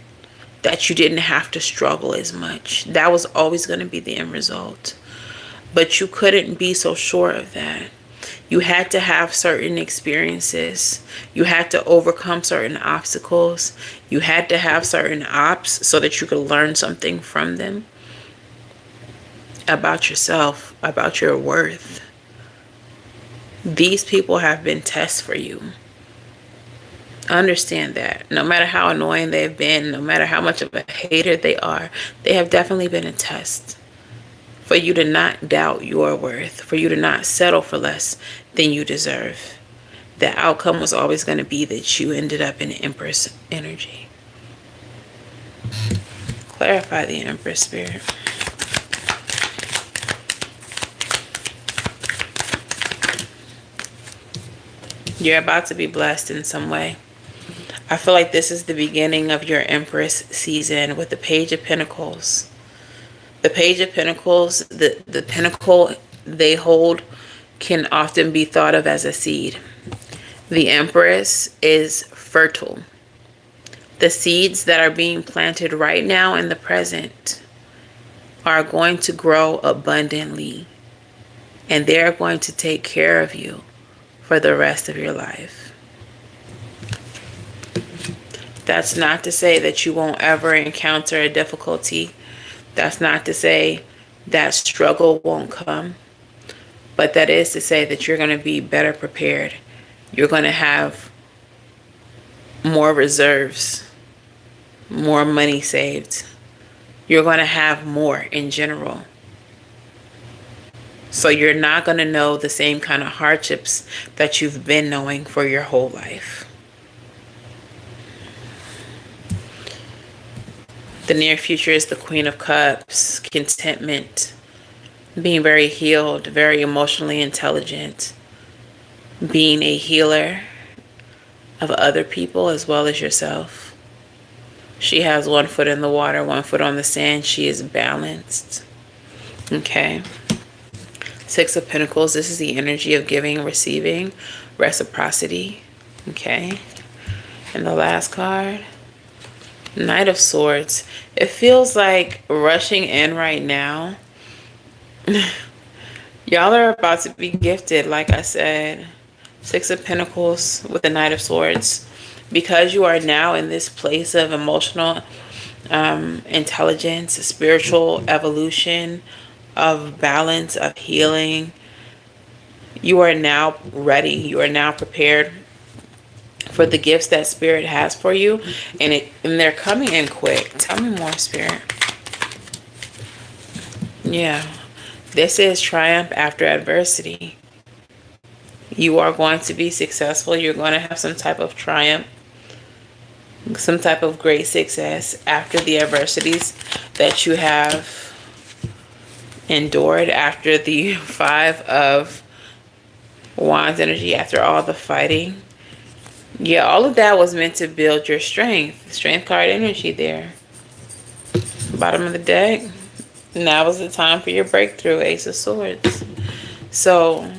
that you didn't have to struggle as much. That was always going to be the end result. But you couldn't be so sure of that. You had to have certain experiences. You had to overcome certain obstacles. You had to have certain ops so that you could learn something from them about yourself, about your worth. These people have been tests for you. Understand that. No matter how annoying they've been, no matter how much of a hater they are, they have definitely been a test for you to not doubt your worth, for you to not settle for less than you deserve. The outcome was always going to be that you ended up in Empress energy. Clarify the Empress spirit. You're about to be blessed in some way. I feel like this is the beginning of your Empress season with the Page of Pentacles. The Page of Pentacles, the pinnacle they hold can often be thought of as a seed. The Empress is fertile. The seeds that are being planted right now in the present are going to grow abundantly. And they're going to take care of you for the rest of your life. That's not to say that you won't ever encounter a difficulty. That's not to say that struggle won't come. But that is to say that you're going to be better prepared. You're going to have more reserves, more money saved. You're going to have more in general. So you're not going to know the same kind of hardships that you've been knowing for your whole life. The near future is the Queen of Cups, contentment, being very healed, very emotionally intelligent, being a healer of other people as well as yourself. She has 1 foot in the water, 1 foot on the sand. She is balanced. Okay. 6 of Pentacles, this is the energy of giving and receiving, reciprocity. Okay. And the last card, Knight of Swords. It feels like rushing in right now. Y'all are about to be gifted, like I said. 6 of Pentacles with the Knight of Swords. Because you are now in this place of emotional intelligence, spiritual evolution, of balance, of healing, you are now ready. You are now prepared for the gifts that Spirit has for you. And they're coming in quick. Tell me more, Spirit. Yeah. This is triumph after adversity. You are going to be successful. You're going to have some type of triumph, some type of great success after the adversities that you have endured, after the 5 of Wands energy, after all the fighting. Yeah, all of that was meant to build your strength. Strength card energy there. Bottom of the deck. Now is the time for your breakthrough, Ace of Swords. So,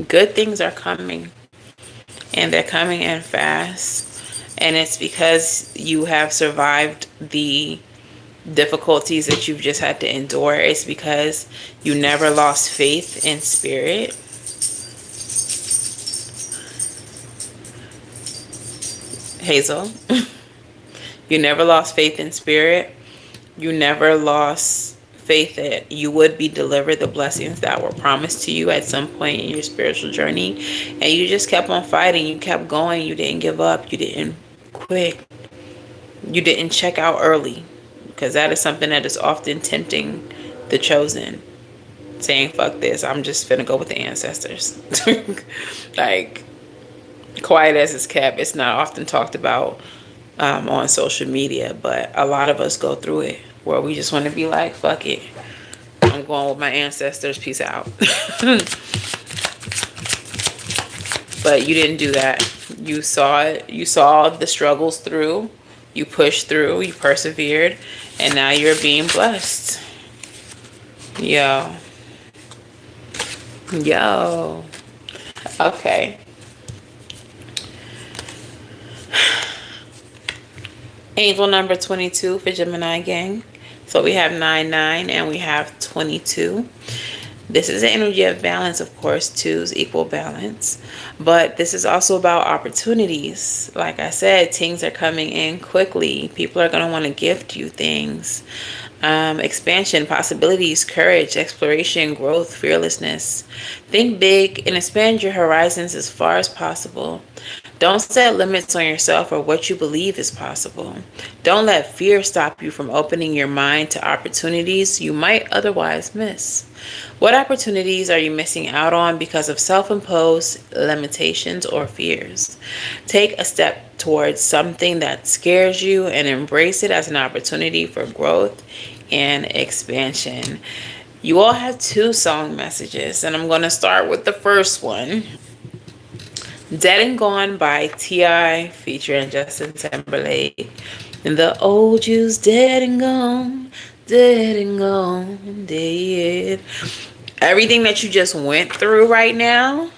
good things are coming. And they're coming in fast. And it's because you have survived the difficulties that you've just had to endure. It's because you never lost faith in Spirit. Hazel. You never lost faith in Spirit. You never lost faith that you would be delivered the blessings that were promised to you at some point in your spiritual journey. And you just kept on fighting. You kept going. You didn't give up. You didn't quit. You didn't check out early. Because that is something that is often tempting the chosen. Saying, fuck this. I'm just finna go with the ancestors. Like, quiet as it's kept. It's not often talked about on social media. But a lot of us go through it. Where we just want to be like, fuck it. I'm going with my ancestors. Peace out. But you didn't do that. You saw it. You saw the struggles through. You pushed through. You persevered. And now you're being blessed. Yo. Yo. Okay. Angel number 22 for Gemini gang. So we have 99 and we have 22. This is an energy of balance, of course, twos equal balance. But this is also about opportunities. Like I said, things are coming in quickly. People are going to want to gift you things. Expansion, possibilities, courage, exploration, growth, fearlessness. Think big and expand your horizons as far as possible. Don't set limits on yourself or what you believe is possible. Don't let fear stop you from opening your mind to opportunities you might otherwise miss. What opportunities are you missing out on because of self-imposed limitations or fears? Take a step towards something that scares you and embrace it as an opportunity for growth and expansion. You all have two song messages, and I'm going to start with the first one. Dead and Gone by T.I. featuring Justin Timberlake. And the old you's dead and gone, dead. Everything that you just went through right now.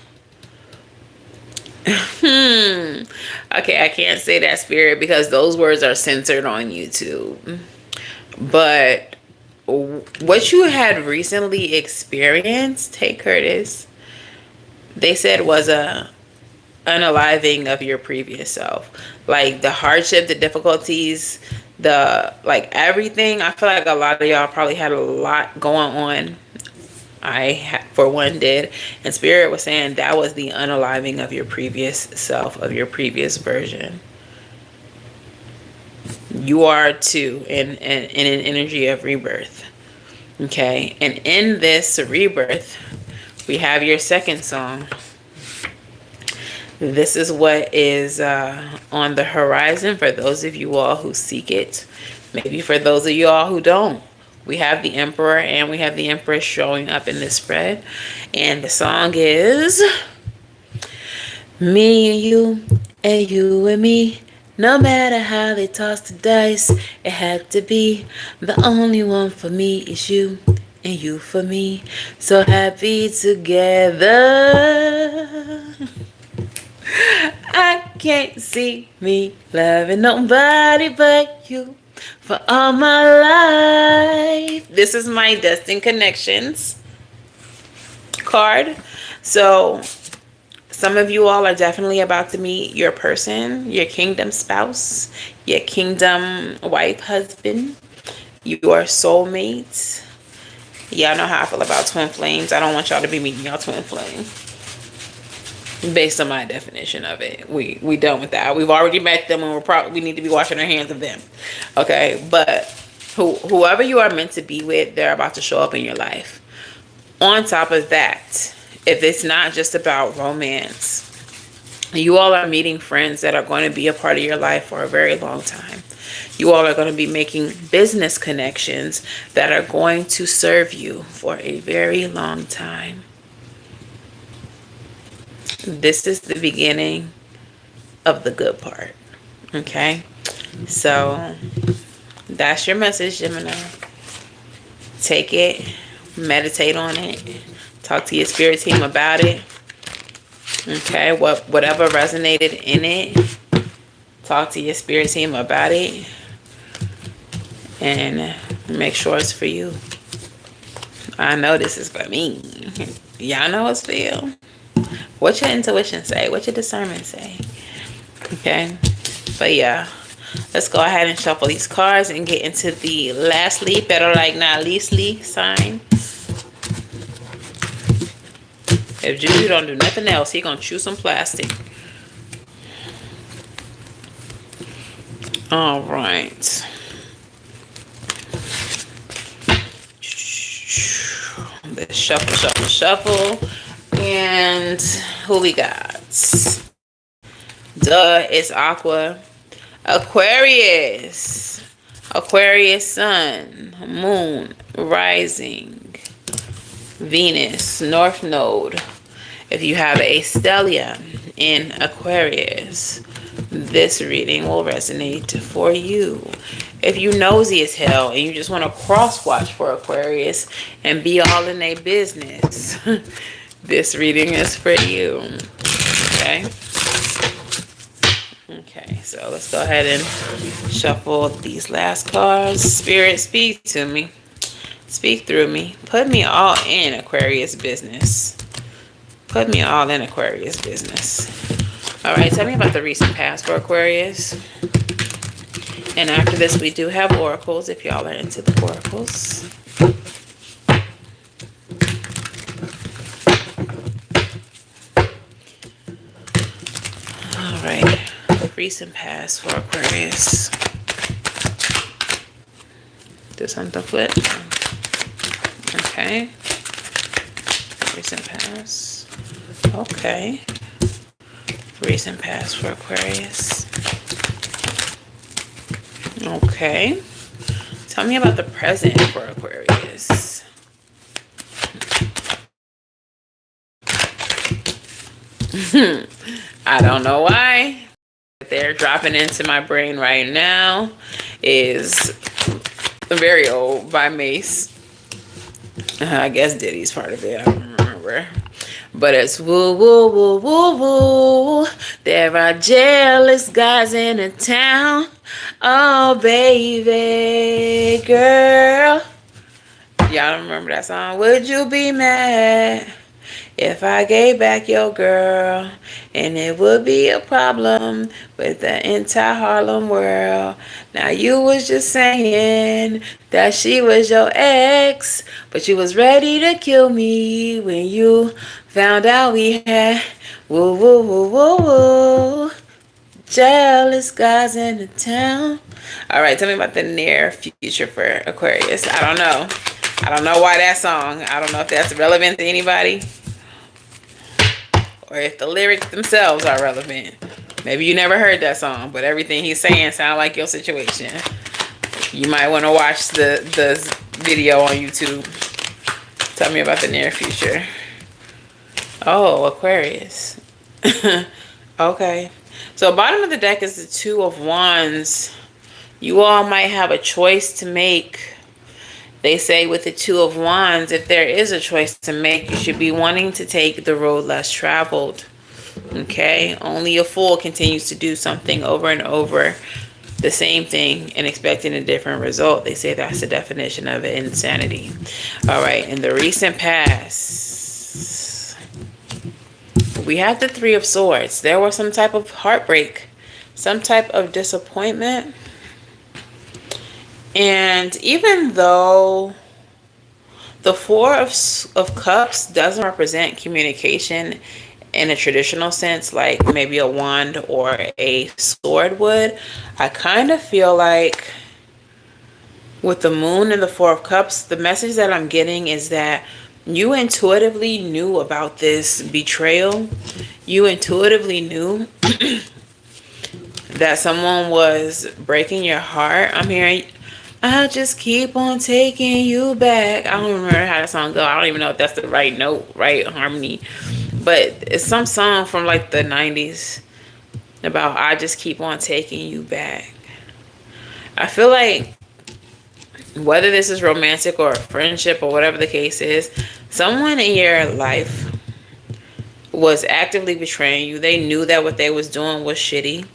Okay, I can't say that, Spirit, because those words are censored on YouTube. But what you had recently experienced, hey Curtis, they said was a unaliving of your previous self. Like the hardship, the difficulties, the like everything. I feel like a lot of y'all probably had a lot going on. For one, did. And Spirit was saying that was the unaliving of your previous self, of your previous version. You are too in an energy of rebirth. Okay. And in this rebirth, we have your second song. This is what is on the horizon for those of you all who seek it. Maybe for those of you all who don't. We have the Emperor and we have the Empress showing up in this spread. And the song is Me and you and me. No matter how they toss the dice, it had to be. The only one for me is you and you for me. So happy together. I can't see me loving nobody but you for all my life. This is my Destined Connections card. So some of you all are definitely about to meet your person, your kingdom spouse, your kingdom wife, husband, your soulmate. Y'all know how I feel about twin flames. I don't want y'all to be meeting y'all twin flame. Based on my definition of it, we done with that. We've already met them, and we need to be washing our hands of them. Okay, but whoever you are meant to be with, they're about to show up in your life. On top of that, if it's not just about romance, you all are meeting friends that are going to be a part of your life for a very long time. You all are going to be making business connections that are going to serve you for a very long time. This is the beginning of the good part. Okay? So, that's your message, Gemini. Take it. Meditate on it. Talk to your spirit team about it. Okay? Whatever resonated in it. Talk to your spirit team about it. And make sure it's for you. I know this is for me. Y'all know it's for you. What your intuition say? What your discernment say? Okay. But yeah. Let's go ahead and shuffle these cards and get into the lastly, pero like not leastly sign. If Juju don't do nothing else, he gonna chew some plastic. All right. Let's shuffle. And who we got? Duh, it's Aqua. Aquarius. Aquarius sun, moon, rising, Venus, north node. If you have a stellium in Aquarius, this reading will resonate for you. If you nosy as hell and you just want to cross watch for Aquarius and be all in their business, this reading is for you. Okay. Okay, so let's go ahead and shuffle these last cards. Spirit, speak to me. Speak through me. Put me all in Aquarius business. Put me all in Aquarius business. All right, tell me about the recent past for Aquarius. And after this, we do have oracles if y'all are into the oracles. All right, recent past for Aquarius. Do something flip. Okay. Recent past. Okay. Recent past for Aquarius. Okay. Tell me about the present for Aquarius. I don't know why. They're dropping into my brain right now is Very Old by Mace. I guess Diddy's part of it. I don't remember. But it's woo, woo, woo, woo, woo. There are jealous guys in the town. Oh, baby girl. Y'all don't remember that song? Would you be mad if I gave back your girl? And it would be a problem with the entire Harlem world. Now you was just saying that she was your ex, but you was ready to kill me when you found out we had woo woo woo woo woo jealous guys in the town. All right, tell me about the near future for Aquarius. I don't know. I don't know why that song. I don't know if that's relevant to anybody, or if the lyrics themselves are relevant. Maybe you never heard that song, but everything he's saying sounds like your situation. You might want to watch the video on YouTube. Tell me about the near future. Oh, Aquarius. Okay. So bottom of the deck is the Two of Wands. You all might have a choice to make. They say with the Two of Wands, if there is a choice to make, you should be wanting to take the road less traveled. Okay? Only a fool continues to do something over and over, the same thing, and expecting a different result. They say that's the definition of insanity. All right. In the recent past, we have the Three of Swords. There was some type of heartbreak, some type of disappointment. And even though the Four of Cups doesn't represent communication in a traditional sense, like maybe a wand or a sword would, I kind of feel like with the Moon and the Four of Cups, the message that I'm getting is that you intuitively knew about this betrayal. You intuitively knew that someone was breaking your heart. I'm hearing, I'll just keep on taking you back. I don't remember how that song goes. I don't even know if that's the right note, right harmony. But it's some song from like the 90s about I just keep on taking you back. I feel like whether this is romantic or a friendship or whatever the case is, someone in your life was actively betraying you. They knew that what they was doing was shitty.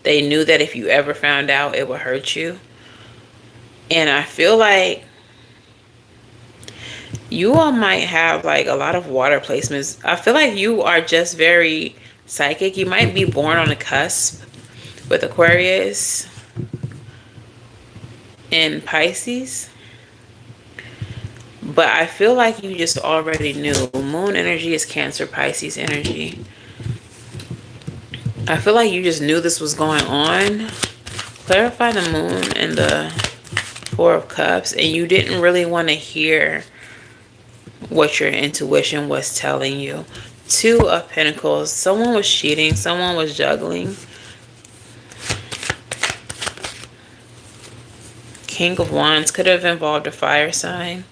They knew that if you ever found out, it would hurt you. And I feel like you all might have like a lot of water placements. I feel like you are just very psychic. You might be born on the cusp with Aquarius and Pisces. But I feel like you just already knew. Moon energy is Cancer, Pisces energy. I feel like you just knew this was going on. Clarify the Moon and the Four of Cups, and you didn't really want to hear what your intuition was telling you. Two of Pentacles. Someone was cheating. Someone was juggling. King of Wands could have involved a fire sign.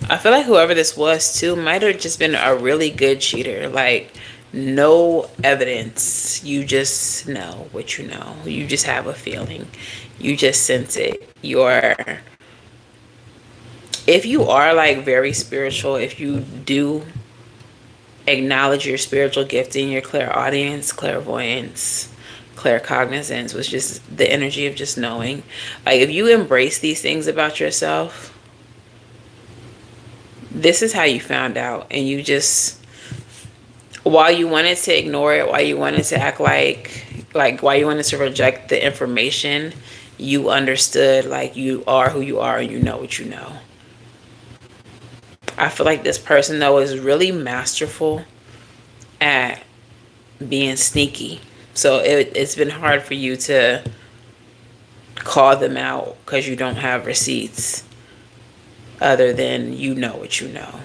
I feel like whoever this was too might have just been a really good cheater. Like, no evidence. You just know what you know. You just have a feeling. You just sense it. If you are like very spiritual, if you do acknowledge your spiritual gifting, your clairaudience, clairvoyance, claircognizance, was just the energy of just knowing. Like, if you embrace these things about yourself, This is how you found out, and you just, while you wanted to ignore it, while you wanted to act like while you wanted to reject the information, you understood, like, you are who you are and you know what you know. I feel like this person, though, is really masterful at being sneaky. So it's been hard for you to call them out because you don't have receipts other than you know what you know.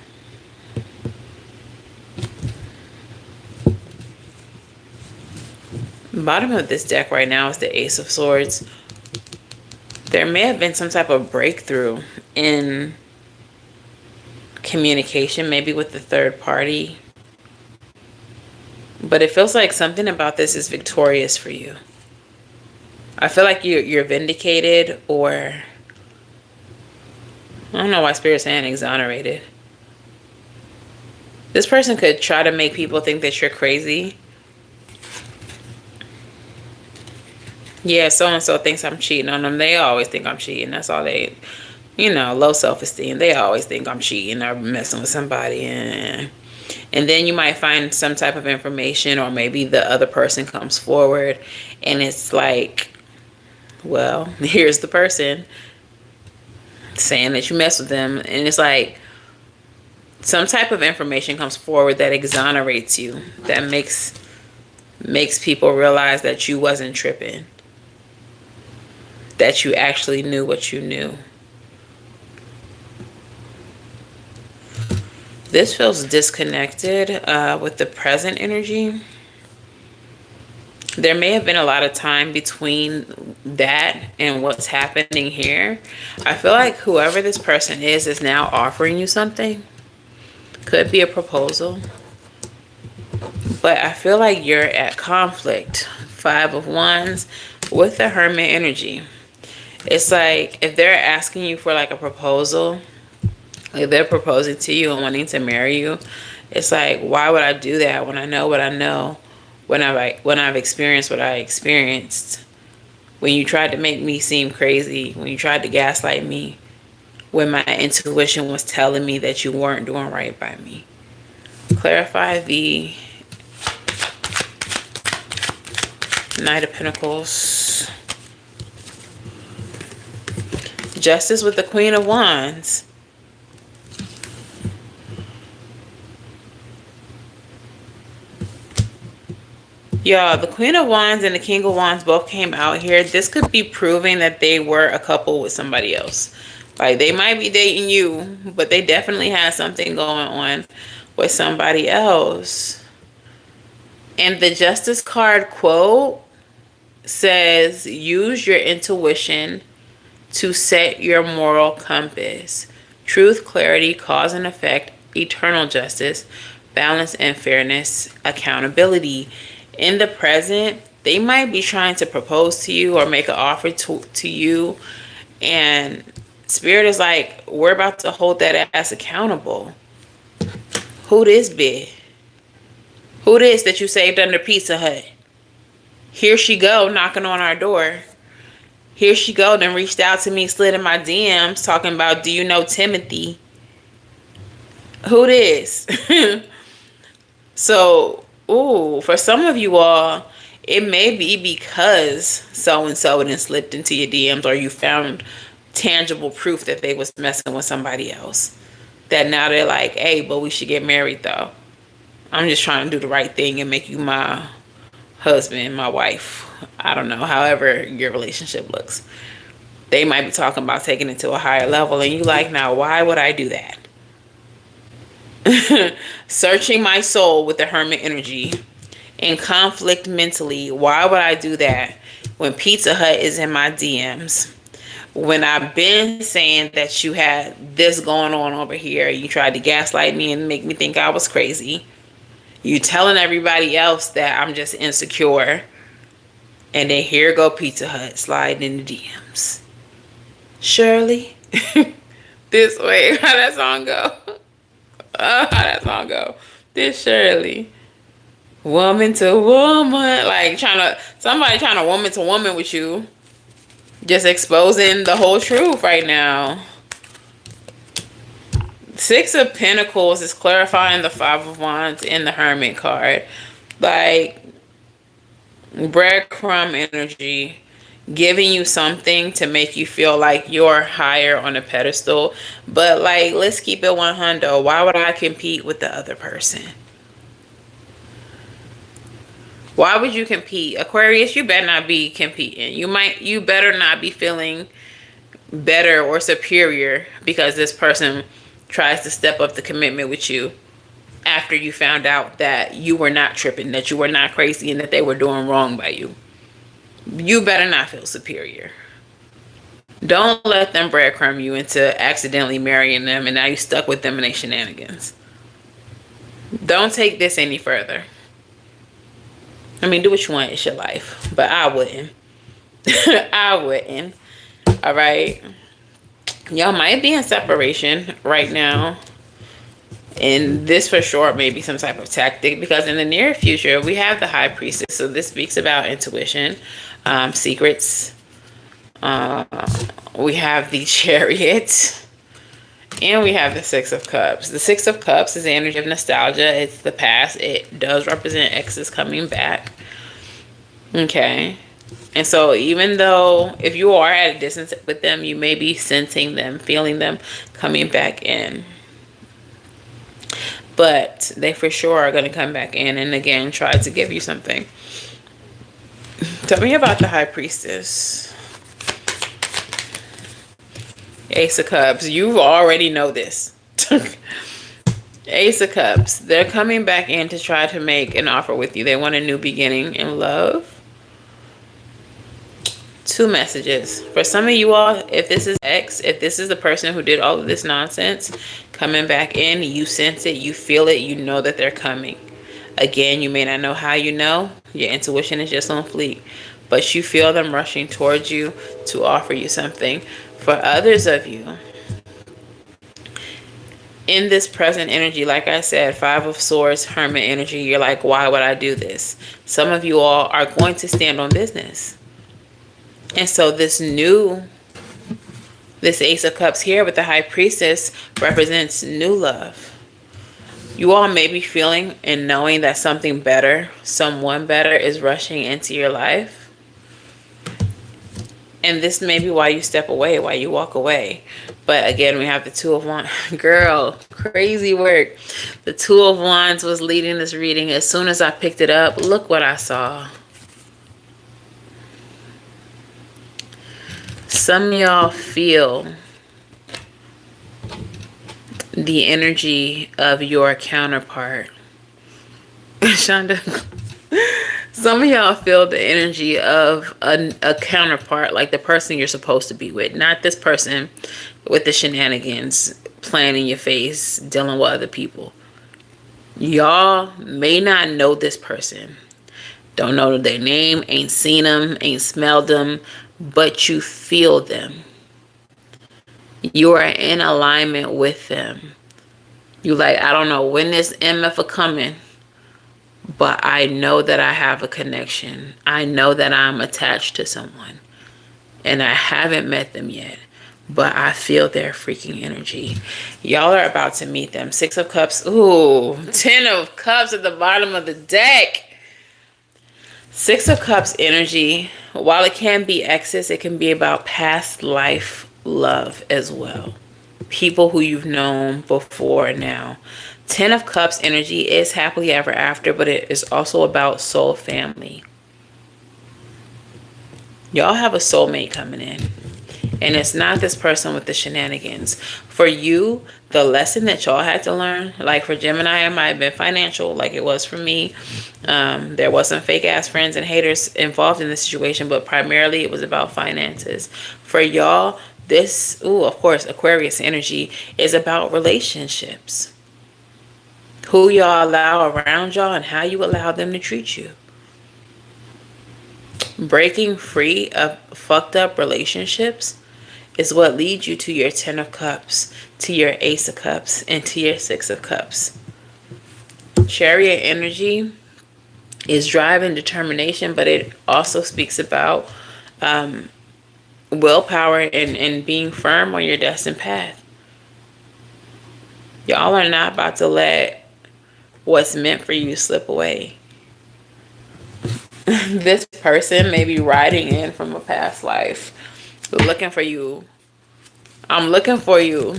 Bottom of this deck right now is the Ace of Swords. There may have been some type of breakthrough in communication, maybe with the third party. But it feels like something about this is victorious for you. I feel like you're vindicated, or I don't know why Spirit's saying exonerated. This person could try to make people think that you're crazy. Yeah, so-and-so thinks I'm cheating on them. They always think I'm cheating. That's all they, low self-esteem. They always think I'm cheating or messing with somebody. And then you might find some type of information, or maybe the other person comes forward and it's like, well, here's the person saying that you mess with them. And it's like some type of information comes forward that exonerates you, that makes people realize that you wasn't tripping, that you actually knew what you knew. This feels disconnected with the present energy. There may have been a lot of time between that and what's happening here. I feel like whoever this person is now offering you something. Could be a proposal. But I feel like you're at conflict. 5 of Wands with the Hermit energy. It's like if they're asking you for like a proposal, like they're proposing to you and wanting to marry you, it's like, why would I do that when I know what I know? When I've experienced what I experienced, when you tried to make me seem crazy, when you tried to gaslight me, when my intuition was telling me that you weren't doing right by me. Clarify the Knight of Pentacles. Justice with the Queen of Wands. Y'all, the Queen of Wands and the King of Wands both came out here. This could be proving that they were a couple with somebody else. Like, they might be dating you, but they definitely had something going on with somebody else. And the Justice card quote says, use your intuition to set your moral compass. Truth, clarity, cause and effect, eternal justice, balance and fairness, accountability. In the present, they might be trying to propose to you or make an offer to you. And Spirit is like, we're about to hold that ass accountable. Who this be? Who this that you saved under Pizza Hut? Here she go, knocking on our door. Here she go, then reached out to me, slid in my DMs, talking about, do you know Timothy? Who this? So, ooh, for some of you all, it may be because so-and-so then slipped into your DMs, or you found tangible proof that they was messing with somebody else. That now they're like, hey, but we should get married though. I'm just trying to do the right thing and make you my husband, my wife. I don't know, however your relationship looks. They might be talking about taking it to a higher level, and you like, now why would I do that? Searching my soul with the Hermit energy. In conflict mentally, why would I do that when Pizza Hut is in my DMs? When I've been saying that you had this going on over here, you tried to gaslight me and make me think I was crazy. You telling everybody else that I'm just insecure. And then here go Pizza Hut sliding in the DMs. Shirley. This way. How that song go? How that song go? This Shirley. Woman to woman. Like somebody trying to woman to woman with you. Just exposing the whole truth right now. Six of Pentacles is clarifying the Five of Wands in the Hermit card. Like, breadcrumb energy, giving you something to make you feel like you're higher on a pedestal. But, like, let's keep it 100. Why would I compete with the other person? Why would you compete? Aquarius, you better not be competing. You better not be feeling better or superior because this person tries to step up the commitment with you after you found out that you were not tripping, that you were not crazy, and that they were doing wrong by you. You better not feel superior. Don't let them breadcrumb you into accidentally marrying them and now you're stuck with them and their shenanigans. Don't take this any further. I mean, do what you want. It's your life. But I wouldn't. I wouldn't. All right. Y'all might be in separation right now. And this for sure may be some type of tactic, because in the near future, we have the High Priestess. So this speaks about intuition, secrets. We have the Chariot. And we have the Six of Cups. The Six of Cups is the energy of nostalgia. It's the past. It does represent exes coming back. Okay. And so even though if you are at a distance with them, you may be sensing them, feeling them coming back in. But they for sure are going to come back in and again try to give you something. Tell me about the High Priestess. Ace of Cups. You already know this. Ace of Cups. They're coming back in to try to make an offer with you. They want a new beginning in love. Two messages. For some of you all, if this is X, if this is the person who did all of this nonsense, coming back in, you sense it, you feel it, you know that they're coming. Again, you may not know how you know. Your intuition is just on fleek. But you feel them rushing towards you to offer you something. For others of you, in this present energy, like I said, Five of Swords, Hermit energy, you're like, why would I do this? Some of you all are going to stand on business. And so this Ace of Cups here with the High Priestess represents new love. You all may be feeling and knowing that something better, someone better is rushing into your life. And this may be why you step away, why you walk away. But again, we have the Two of Wands. Girl, crazy work. The Two of Wands was leading this reading. As soon as I picked it up, look what I saw. Some of y'all feel the energy of your counterpart. Shonda. Some of y'all feel the energy of a counterpart, like the person you're supposed to be with. Not this person with the shenanigans, playing in your face, dealing with other people. Y'all may not know this person. Don't know their name, ain't seen them, ain't smelled them, but you feel them. You are in alignment with them. You like, I don't know when this MF are coming, but I know that I have a connection. I know that I'm attached to someone. And I haven't met them yet, but I feel their freaking energy. Y'all are about to meet them. Six of Cups. Ooh, 10 of Cups at the bottom of the deck. Six of Cups energy, while it can be exes, it can be about past life love as well. People who you've known before and now. 10 of Cups energy is happily ever after, but it is also about soul family. Y'all have a soulmate coming in. And it's not this person with the shenanigans. For you, the lesson that y'all had to learn, like for Gemini, it might have been financial, like it was for me. There was some fake ass friends and haters involved in the situation, but primarily it was about finances. For y'all, this, of course, Aquarius energy is about relationships. Who y'all allow around y'all and how you allow them to treat you. Breaking free of fucked up relationships is what leads you to your 10 of Cups, to your Ace of Cups, and to your 6 of Cups. Chariot energy is drive and determination, but it also speaks about willpower and being firm on your destined path. Y'all are not about to let what's meant for you slip away. This person may be riding in from a past life, looking for you. I'm looking for you.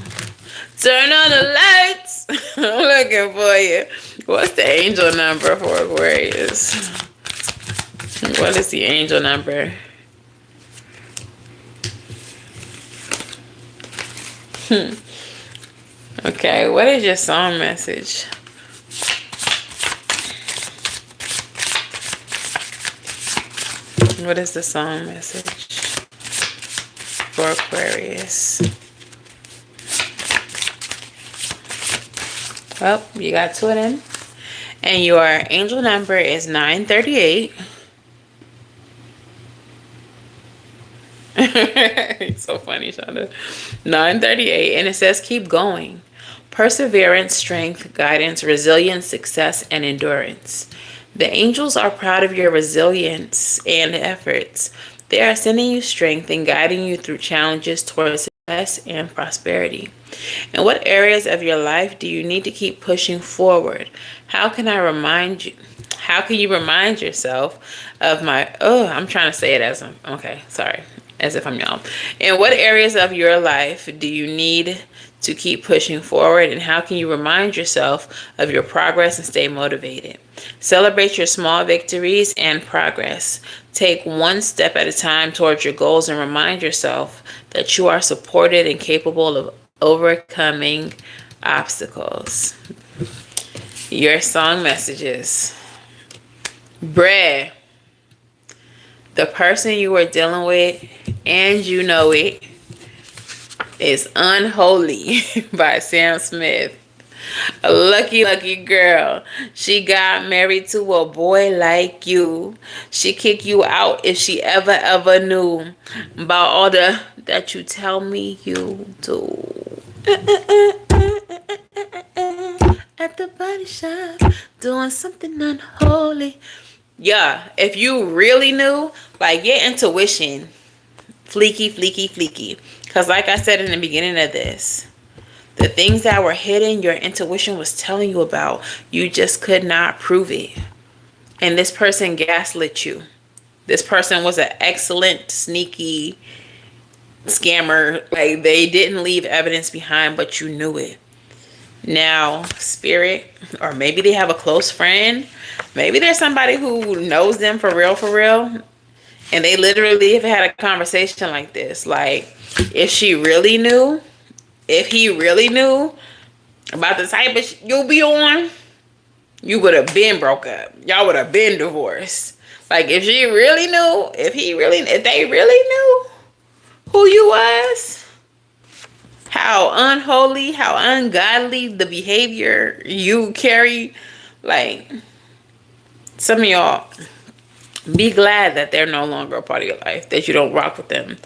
Turn on the lights. I'm looking for you. What's the angel number for Aquarius? What is the angel number? Okay, what is your song message? What is the song message for Aquarius? Well, you got two of them. And your angel number is 938. It's so funny, Shonda. 938. And it says, keep going. Perseverance, strength, guidance, resilience, success, and endurance. The angels are proud of your resilience and efforts. They are sending you strength and guiding you through challenges towards success and prosperity. In what areas of your life do you need to keep pushing forward? How can you remind yourself of I'm trying to say it as as if I'm young. In what areas of your life do you need to keep pushing forward, and how can you remind yourself of your progress and stay motivated? Celebrate your small victories and progress. Take one step at a time towards your goals and remind yourself that you are supported and capable of overcoming obstacles. Your song messages. Bruh, the person you are dealing with, and you know it, is Unholy by Sam Smith. A lucky, lucky girl. She got married to a boy like you. She kick you out if she ever knew about all that you tell me you do. At the body shop, doing something unholy. Yeah, if you really knew, like, your intuition, fleeky. Because like I said in the beginning of this, the things that were hidden, your intuition was telling you about. You just could not prove it. And this person gaslit you. This person was an excellent, sneaky scammer. Like, they didn't leave evidence behind, but you knew it. Now, spirit, or maybe they have a close friend. Maybe there's somebody who knows them for real. And they literally have had a conversation like this. Like, if he really knew about the type of you'll be on, you would have been broke up. Y'all would have been divorced. Like, if they really knew who you was, how unholy, how ungodly the behavior you carry, like, some of y'all, be glad that they're no longer a part of your life, that you don't rock with them,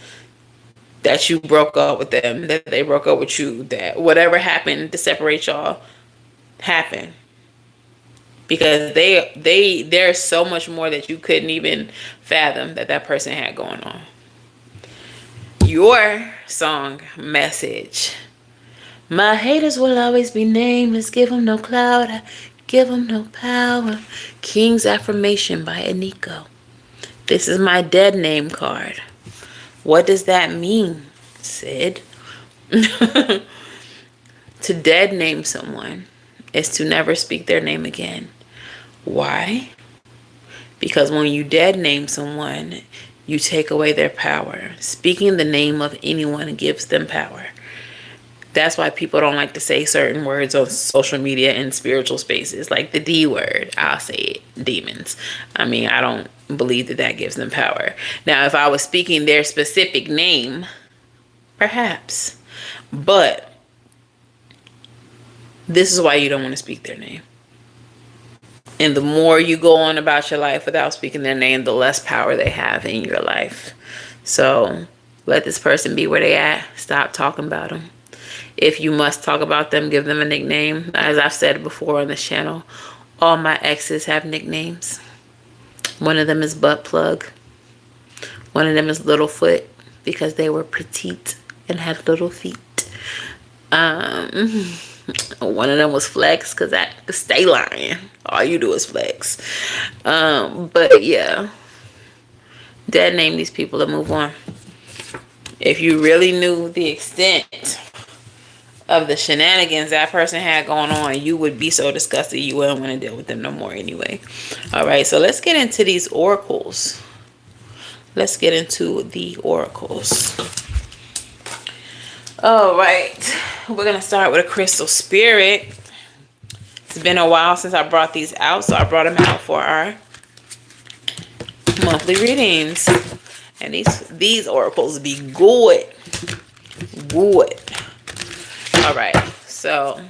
that you broke up with them, that they broke up with you, that whatever happened to separate y'all happened. Because there's so much more that you couldn't even fathom that person had going on. Your song message. My haters will always be nameless. Give them no clout. Give them no power. King's Affirmation by Aniko. This is my dead name card. What does that mean, Sid? To dead name someone is to never speak their name again. Why? Because when you dead name someone, you take away their power. Speaking the name of anyone gives them power. That's why people don't like to say certain words on social media and spiritual spaces, like the D word. I'll say it, demons. I mean, I don't believe that gives them power. Now, if I was speaking their specific name, perhaps. But this is why you don't want to speak their name. And the more you go on about your life without speaking their name, the less power they have in your life. So let this person be where they at. Stop talking about them. If you must talk about them, give them a nickname. As I've said before on this channel, all my exes have nicknames. One of them is Butt Plug. One of them is Littlefoot, because they were petite and had little feet. One of them was flex, because I stay lying. All you do is flex. But yeah, dead name these people and move on. If you really knew the extent of the shenanigans that person had going on, you would be so disgusted you wouldn't want to deal with them no more anyway. All right, so let's get into these oracles. Let's get into the oracles. All right, we're going to start with a crystal spirit. It's been a while since I brought these out, so I brought them out for our monthly readings. And these oracles be good. Good. All right, so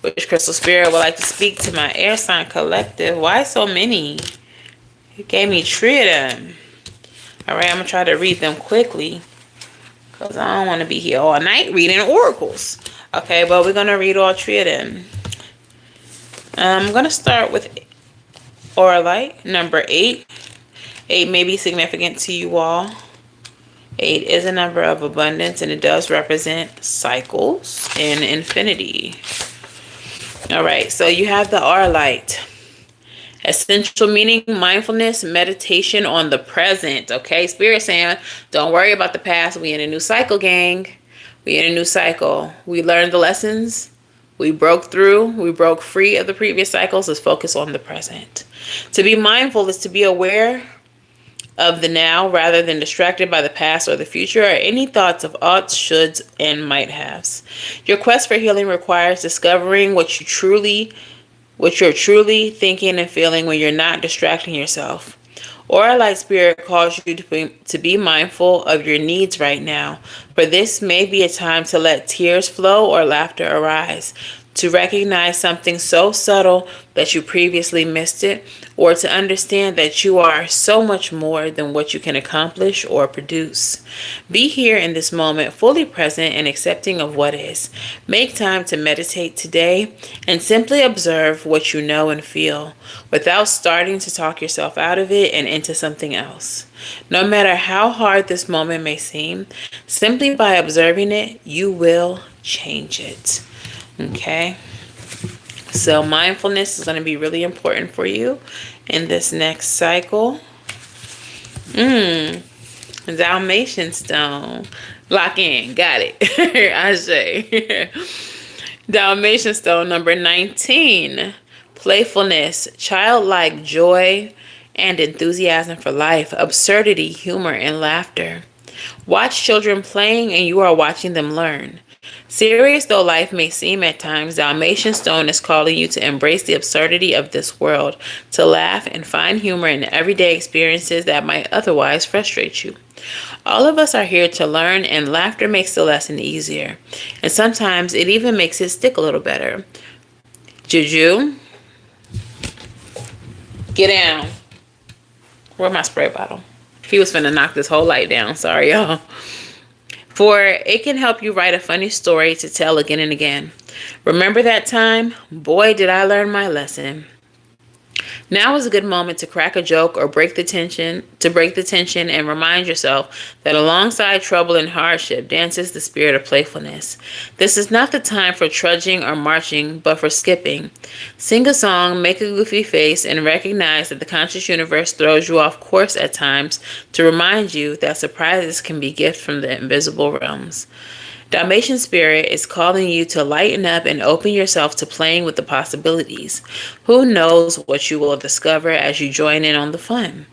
which crystal spirit would like to speak to my air sign collective? Why so many? It gave me 3 of them. All right, I'm going to try to read them quickly, because I don't want to be here all night reading oracles. Okay, but we're going to read all 3 of them. I'm going to start with Oralite, number 8. 8 may be significant to you all. 8 is a number of abundance, and it does represent cycles and infinity. All right, so you have the Oralite. Essential meaning, mindfulness, meditation on the present. Okay, Spirit saying, don't worry about the past. We in a new cycle, gang. We in a new cycle. We learned the lessons. We broke through. We broke free of the previous cycles. Let's focus on the present. To be mindful is to be aware of the now rather than distracted by the past or the future or any thoughts of oughts, shoulds, and might haves. Your quest for healing requires discovering what you're truly thinking and feeling when you're not distracting yourself. Aura Light Spirit calls you to be mindful of your needs right now, for this may be a time to let tears flow or laughter arise, to recognize something so subtle that you previously missed it, or to understand that you are so much more than what you can accomplish or produce. Be here in this moment, fully present and accepting of what is. Make time to meditate today and simply observe what you know and feel, without starting to talk yourself out of it and into something else. No matter how hard this moment may seem, simply by observing it, you will change it. Okay, so mindfulness is going to be really important for you in this next cycle. Dalmatian stone. Lock in. Got it. I say. Dalmatian stone number 19. Playfulness, childlike joy, and enthusiasm for life, absurdity, humor, and laughter. Watch children playing and you are watching them learn. Serious though life may seem at times, Dalmatian Stone is calling you to embrace the absurdity of this world, to laugh and find humor in everyday experiences that might otherwise frustrate you. All of us are here to learn, and laughter makes the lesson easier. And sometimes it even makes it stick a little better. Juju, get down. Where's my spray bottle? He was finna knock this whole light down. Sorry, y'all. For it can help you write a funny story to tell again and again. Remember that time? Boy, did I learn my lesson. Now is a good moment to crack a joke or break the tension and remind yourself that alongside trouble and hardship dances the spirit of playfulness. This is not the time for trudging or marching, but for skipping. Sing a song, make a goofy face, and recognize that the conscious universe throws you off course at times to remind you that surprises can be gifts from the invisible realms. Dalmatian Spirit is calling you to lighten up and open yourself to playing with the possibilities. Who knows what you will discover as you join in on the fun?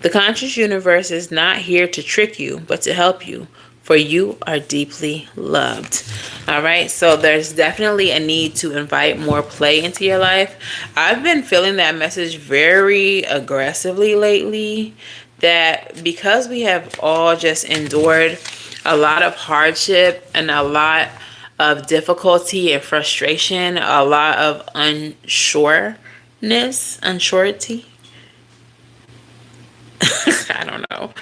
The conscious universe is not here to trick you, but to help you, for you are deeply loved. All right, so there's definitely a need to invite more play into your life. I've been feeling that message very aggressively lately, that because we have all just endured a lot of hardship and a lot of difficulty and frustration, a lot of unsurety. I don't know.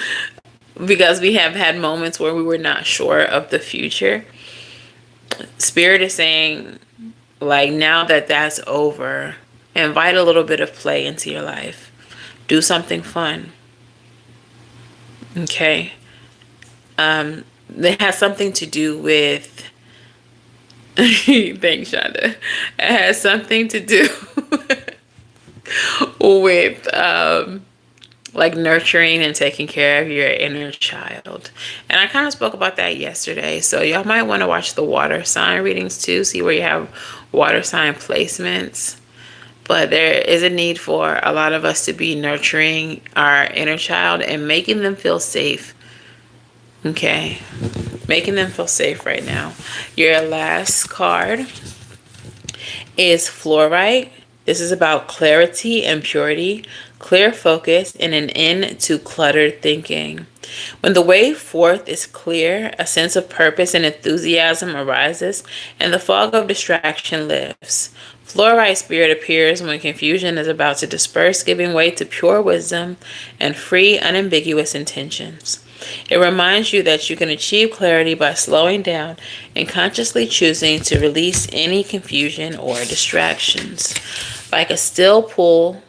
Because we have had moments where we were not sure of the future. Spirit is saying, like, now that that's over, invite a little bit of play into your life. Do something fun. Okay. It has something to do with Thanks, Shonda. It has something to do with like nurturing and taking care of your inner child. And I kind of spoke about that yesterday. So y'all might want to watch the water sign readings too, see where you have water sign placements. But there is a need for a lot of us to be nurturing our inner child and making them feel safe. Okay. Making them feel safe right now. Your last card is fluorite. This is about clarity and purity, clear focus, and an end to cluttered thinking. When the way forth is clear, a sense of purpose and enthusiasm arises, and the fog of distraction lifts. Fluorite spirit appears when confusion is about to disperse, giving way to pure wisdom and free, unambiguous intentions. It reminds you that you can achieve clarity by slowing down and consciously choosing to release any confusion or distractions. Like a still pool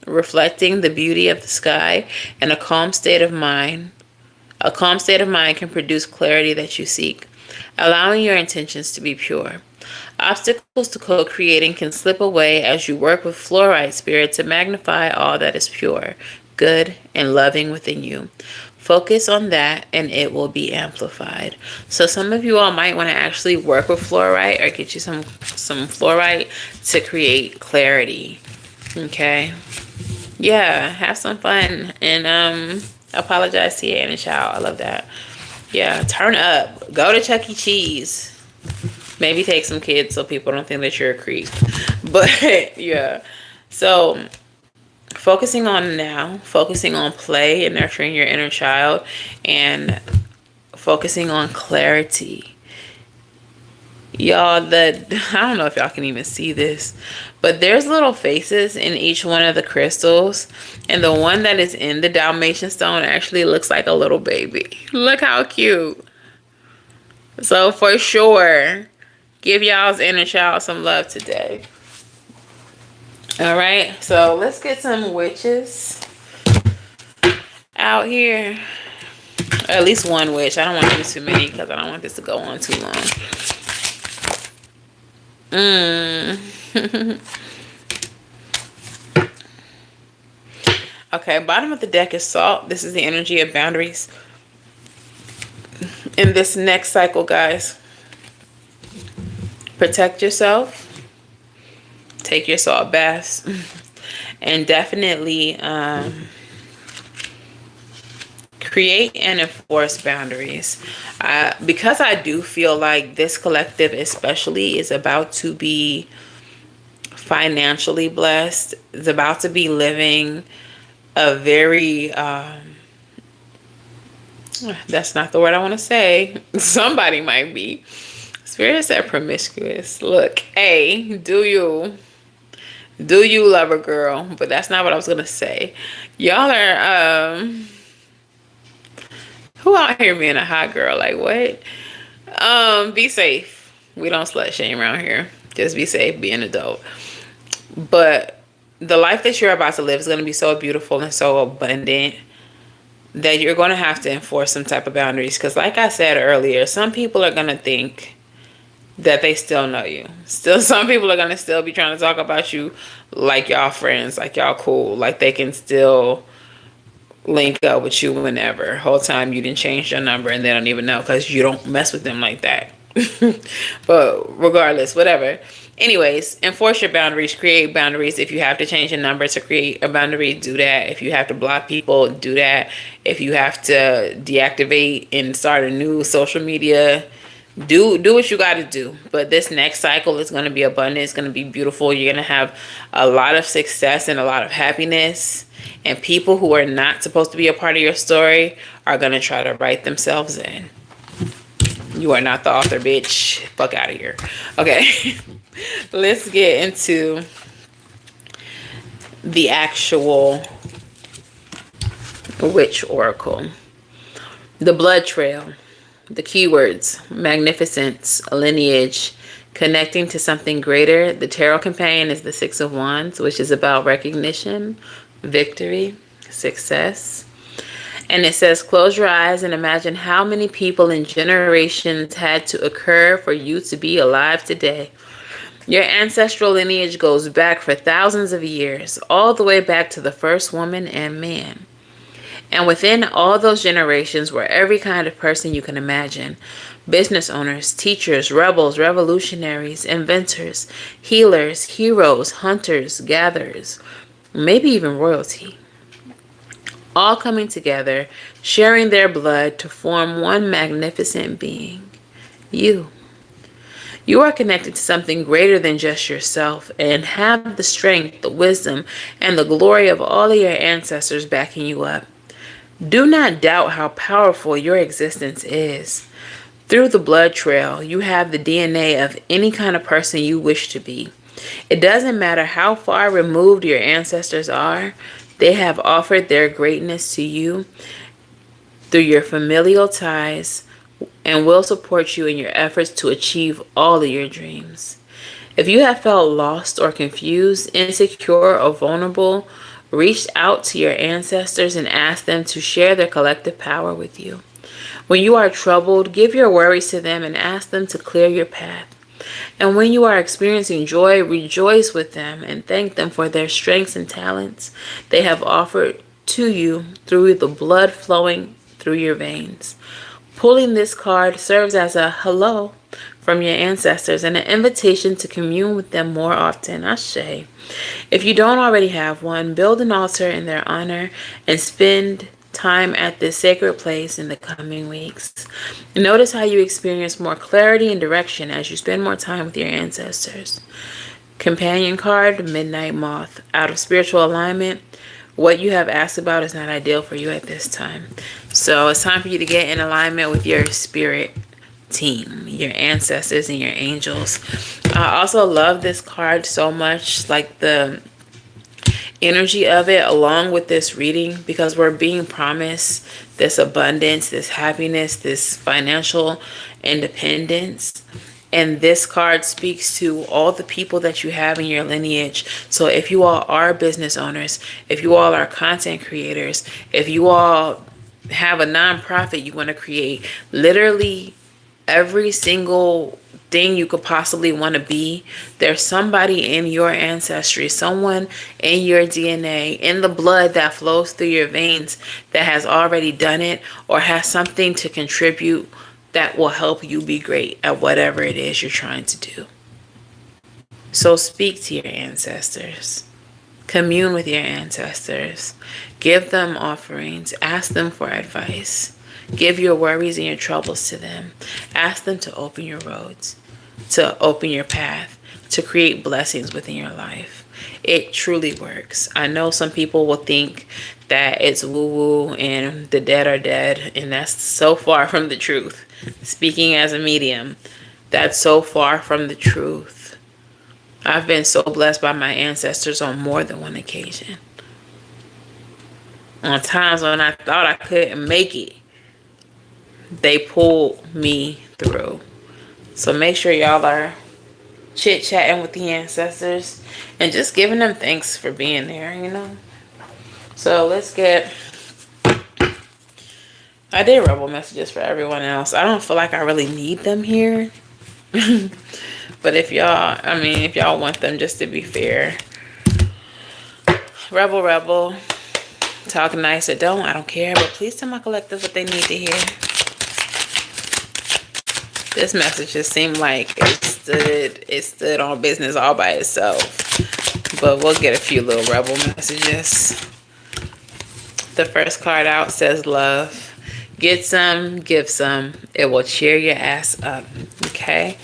reflecting the beauty of the sky and a calm state of mind. A calm state of mind can produce clarity that you seek, allowing your intentions to be pure. Obstacles to co-creating can slip away as you work with fluorite spirit to magnify all that is pure, good, and loving within you. Focus on that and it will be amplified. So some of you all might want to actually work with fluorite or get you some fluorite to create clarity. Okay? Yeah, have some fun and apologize to your inner child. I love that. Yeah, turn up. Go to Chuck E. Cheese. Maybe take some kids so people don't think that you're a creep. But yeah. So focusing on now, focusing on play and nurturing your inner child, and focusing on clarity. Y'all, I don't know if y'all can even see this, but there's little faces in each one of the crystals, and the one that is in the Dalmatian stone actually looks like a little baby. Look how cute. So for sure, give y'all's inner child some love today. All right, so let's get some witches out here. Or at least one witch. I don't want to do too many because I don't want this to go on too long. Okay, bottom of the deck is salt. This is the energy of boundaries. In this next cycle, guys, protect yourself. Take your salt baths. And definitely create and enforce boundaries. Because I do feel like this collective especially is about to be financially blessed. It's about to be living a very that's not the word I want to say. Somebody might be. Spirit said promiscuous. Look, hey, do you love a girl? But that's not what I was gonna say. Y'all are who out here being a hot girl? Like what? Be safe. We don't slut shame around here. Just be safe, be an adult. But the life that you're about to live is going to be so beautiful and so abundant that you're going to have to enforce some type of boundaries. Because like I said earlier, some people are going to think that they still know you. Some people are going to still be trying to talk about you like y'all friends, like y'all cool, like they can still link up with you whenever. Whole time you didn't change your number and they don't even know because you don't mess with them like that. But regardless, whatever. Anyways, enforce your boundaries, create boundaries. If you have to change your number to create a boundary, do that. If you have to block people, do that. If you have to deactivate and start a new social media, do what you got to do. But this next cycle is going to be abundant. It's going to be beautiful. You're going to have a lot of success and a lot of happiness. And people who are not supposed to be a part of your story are going to try to write themselves in. You are not the author, bitch. Fuck out of here. Okay. Let's get into the actual witch oracle. The blood trail. The keywords: magnificence, lineage, connecting to something greater. The tarot companion is the Six of Wands, which is about recognition, victory, success. And it says, close your eyes and imagine how many people and generations had to occur for you to be alive today. Your ancestral lineage goes back for thousands of years, all the way back to the first woman and man. And within all those generations were every kind of person you can imagine. Business owners, teachers, rebels, revolutionaries, inventors, healers, heroes, hunters, gatherers, maybe even royalty. All coming together, sharing their blood to form one magnificent being. You. You are connected to something greater than just yourself and have the strength, the wisdom, and the glory of all of your ancestors backing you up. Do not doubt how powerful your existence is. Through the blood trail, you have the DNA of any kind of person you wish to be. It doesn't matter how far removed your ancestors are, they have offered their greatness to you through your familial ties and will support you in your efforts to achieve all of your dreams. If you have felt lost or confused, insecure or vulnerable, reach out to your ancestors and ask them to share their collective power with you. When you are troubled, give your worries to them and ask them to clear your path. And when you are experiencing joy, rejoice with them and thank them for their strengths and talents they have offered to you through the blood flowing through your veins. Pulling this card serves as a hello from your ancestors and an invitation to commune with them more often. Ashe. If you don't already have one, build an altar in their honor and spend time at this sacred place in the coming weeks. Notice how you experience more clarity and direction as you spend more time with your ancestors. Companion card, Midnight Moth. Out of spiritual alignment, what you have asked about is not ideal for you at this time. So it's time for you to get in alignment with your spirit team, your ancestors and your angels. I also love this card so much, like the energy of it along with this reading, because we're being promised this abundance, this happiness, this financial independence. And this card speaks to all the people that you have in your lineage. So if you all are business owners, if you all are content creators, if you all have a nonprofit you want to create, literally every single thing you could possibly want to be, there's somebody in your ancestry, someone in your DNA, in the blood that flows through your veins that has already done it or has something to contribute that will help you be great at whatever it is you're trying to do. So speak to your ancestors. Commune with your ancestors. Give them offerings. Ask them for advice. Give your worries and your troubles to them. Ask them to open your roads, to open your path, to create blessings within your life. It truly works. I know some people will think that it's woo-woo and the dead are dead, and that's so far from the truth. Speaking as a medium, that's so far from the truth. I've been so blessed by my ancestors on more than one occasion. On times when I thought I couldn't make it, they pulled me through. So make sure y'all are chit-chatting with the ancestors and just giving them thanks for being there, you know. So let's get... I did rebel messages for everyone else. I don't feel like I really need them here. But if y'all want them, just to be fair. Rebel. Talk nice or don't. I don't care. But please tell my collective what they need to hear. This message just seemed like it stood on business all by itself. But we'll get a few little rebel messages. The first card out says love. Get some, give some. It will cheer your ass up. Okay?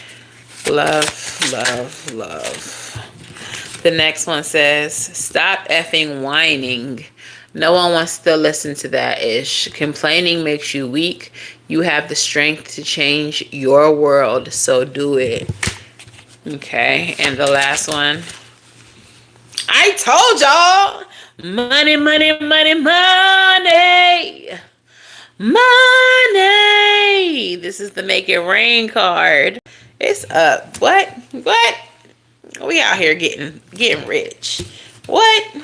Love, love, love. The next one says, stop effing whining. No one wants to listen to that ish. Complaining makes you weak. You have the strength to change your world, so do it. Okay, and the last one. I told y'all. Money, money, money, money. Money. This is the Make It Rain card. It's up. What? We out here getting rich. What?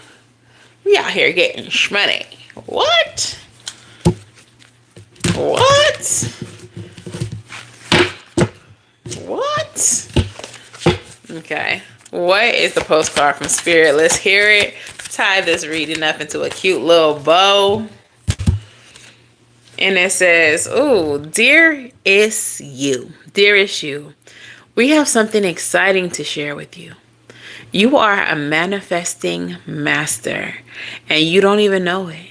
We out here getting shmoney. What? What is the postcard from Spirit? Let's hear it. Tie this reading up into a cute little bow. And it says, ooh, dearest you, we have something exciting to share with you. You are a manifesting master, and you don't even know it.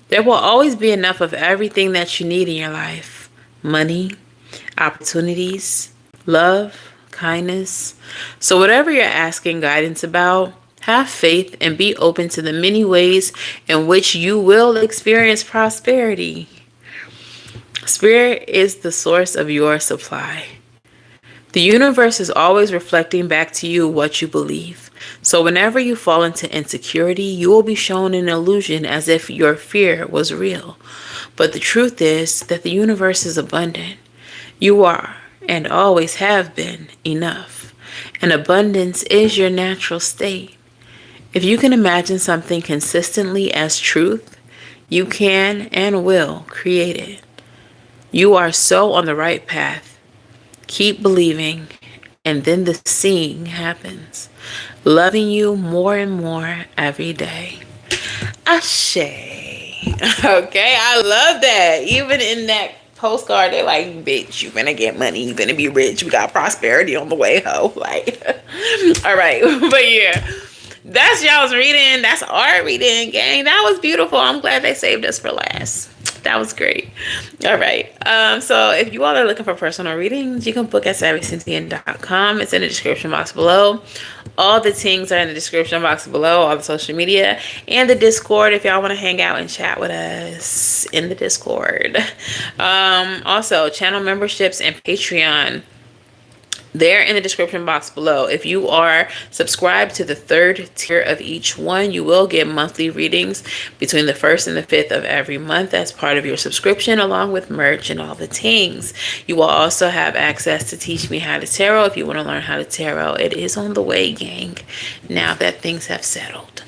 There will always be enough of everything that you need in your life. Money, opportunities, love, kindness. So whatever you're asking guidance about, have faith and be open to the many ways in which you will experience prosperity. Spirit is the source of your supply. The universe is always reflecting back to you what you believe. So whenever you fall into insecurity, you will be shown an illusion as if your fear was real. But the truth is that the universe is abundant. You are and always have been enough. And abundance is your natural state. If you can imagine something consistently as truth, you can and will create it. You are so on the right path. Keep believing, and then the seeing happens. Loving you more and more every day. Ashe. Okay, I love that. Even in that postcard, they're like, bitch, you gonna get money, you gonna be rich, we got prosperity on the way, ho. Like, all right, but yeah. That's y'all's reading. That's our reading, gang. That was beautiful. I'm glad they saved us for last. That was great. All right. So if you all are looking for personal readings, you can book at SavyCynthia.com. It's in the description box below. All the things are in the description box below, all the social media, and the Discord if y'all want to hang out and chat with us in the Discord. Also, channel memberships and Patreon. They're in the description box below. If you are subscribed to the 3rd tier of each one, you will get monthly readings between the 1st and the 5th of every month as part of your subscription, along with merch and all the things. You will also have access to Teach Me How to Tarot if you want to learn how to tarot. It is on the way, gang, now that things have settled.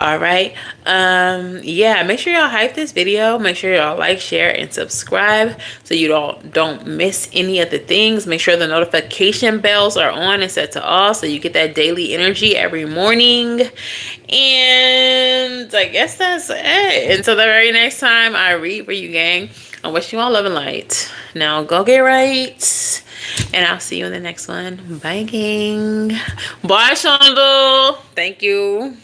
All right. Yeah, make sure y'all hype this video. Make sure y'all like, share, and subscribe so you don't miss any of the things. Make sure the notification bells are on and set to all so you get that daily energy every morning. And I guess that's it. Until the very next time I read for you, gang, I wish you all love and light. Now go get right. And I'll see you in the next one. Bye, gang. Bye, Shonda. Thank you.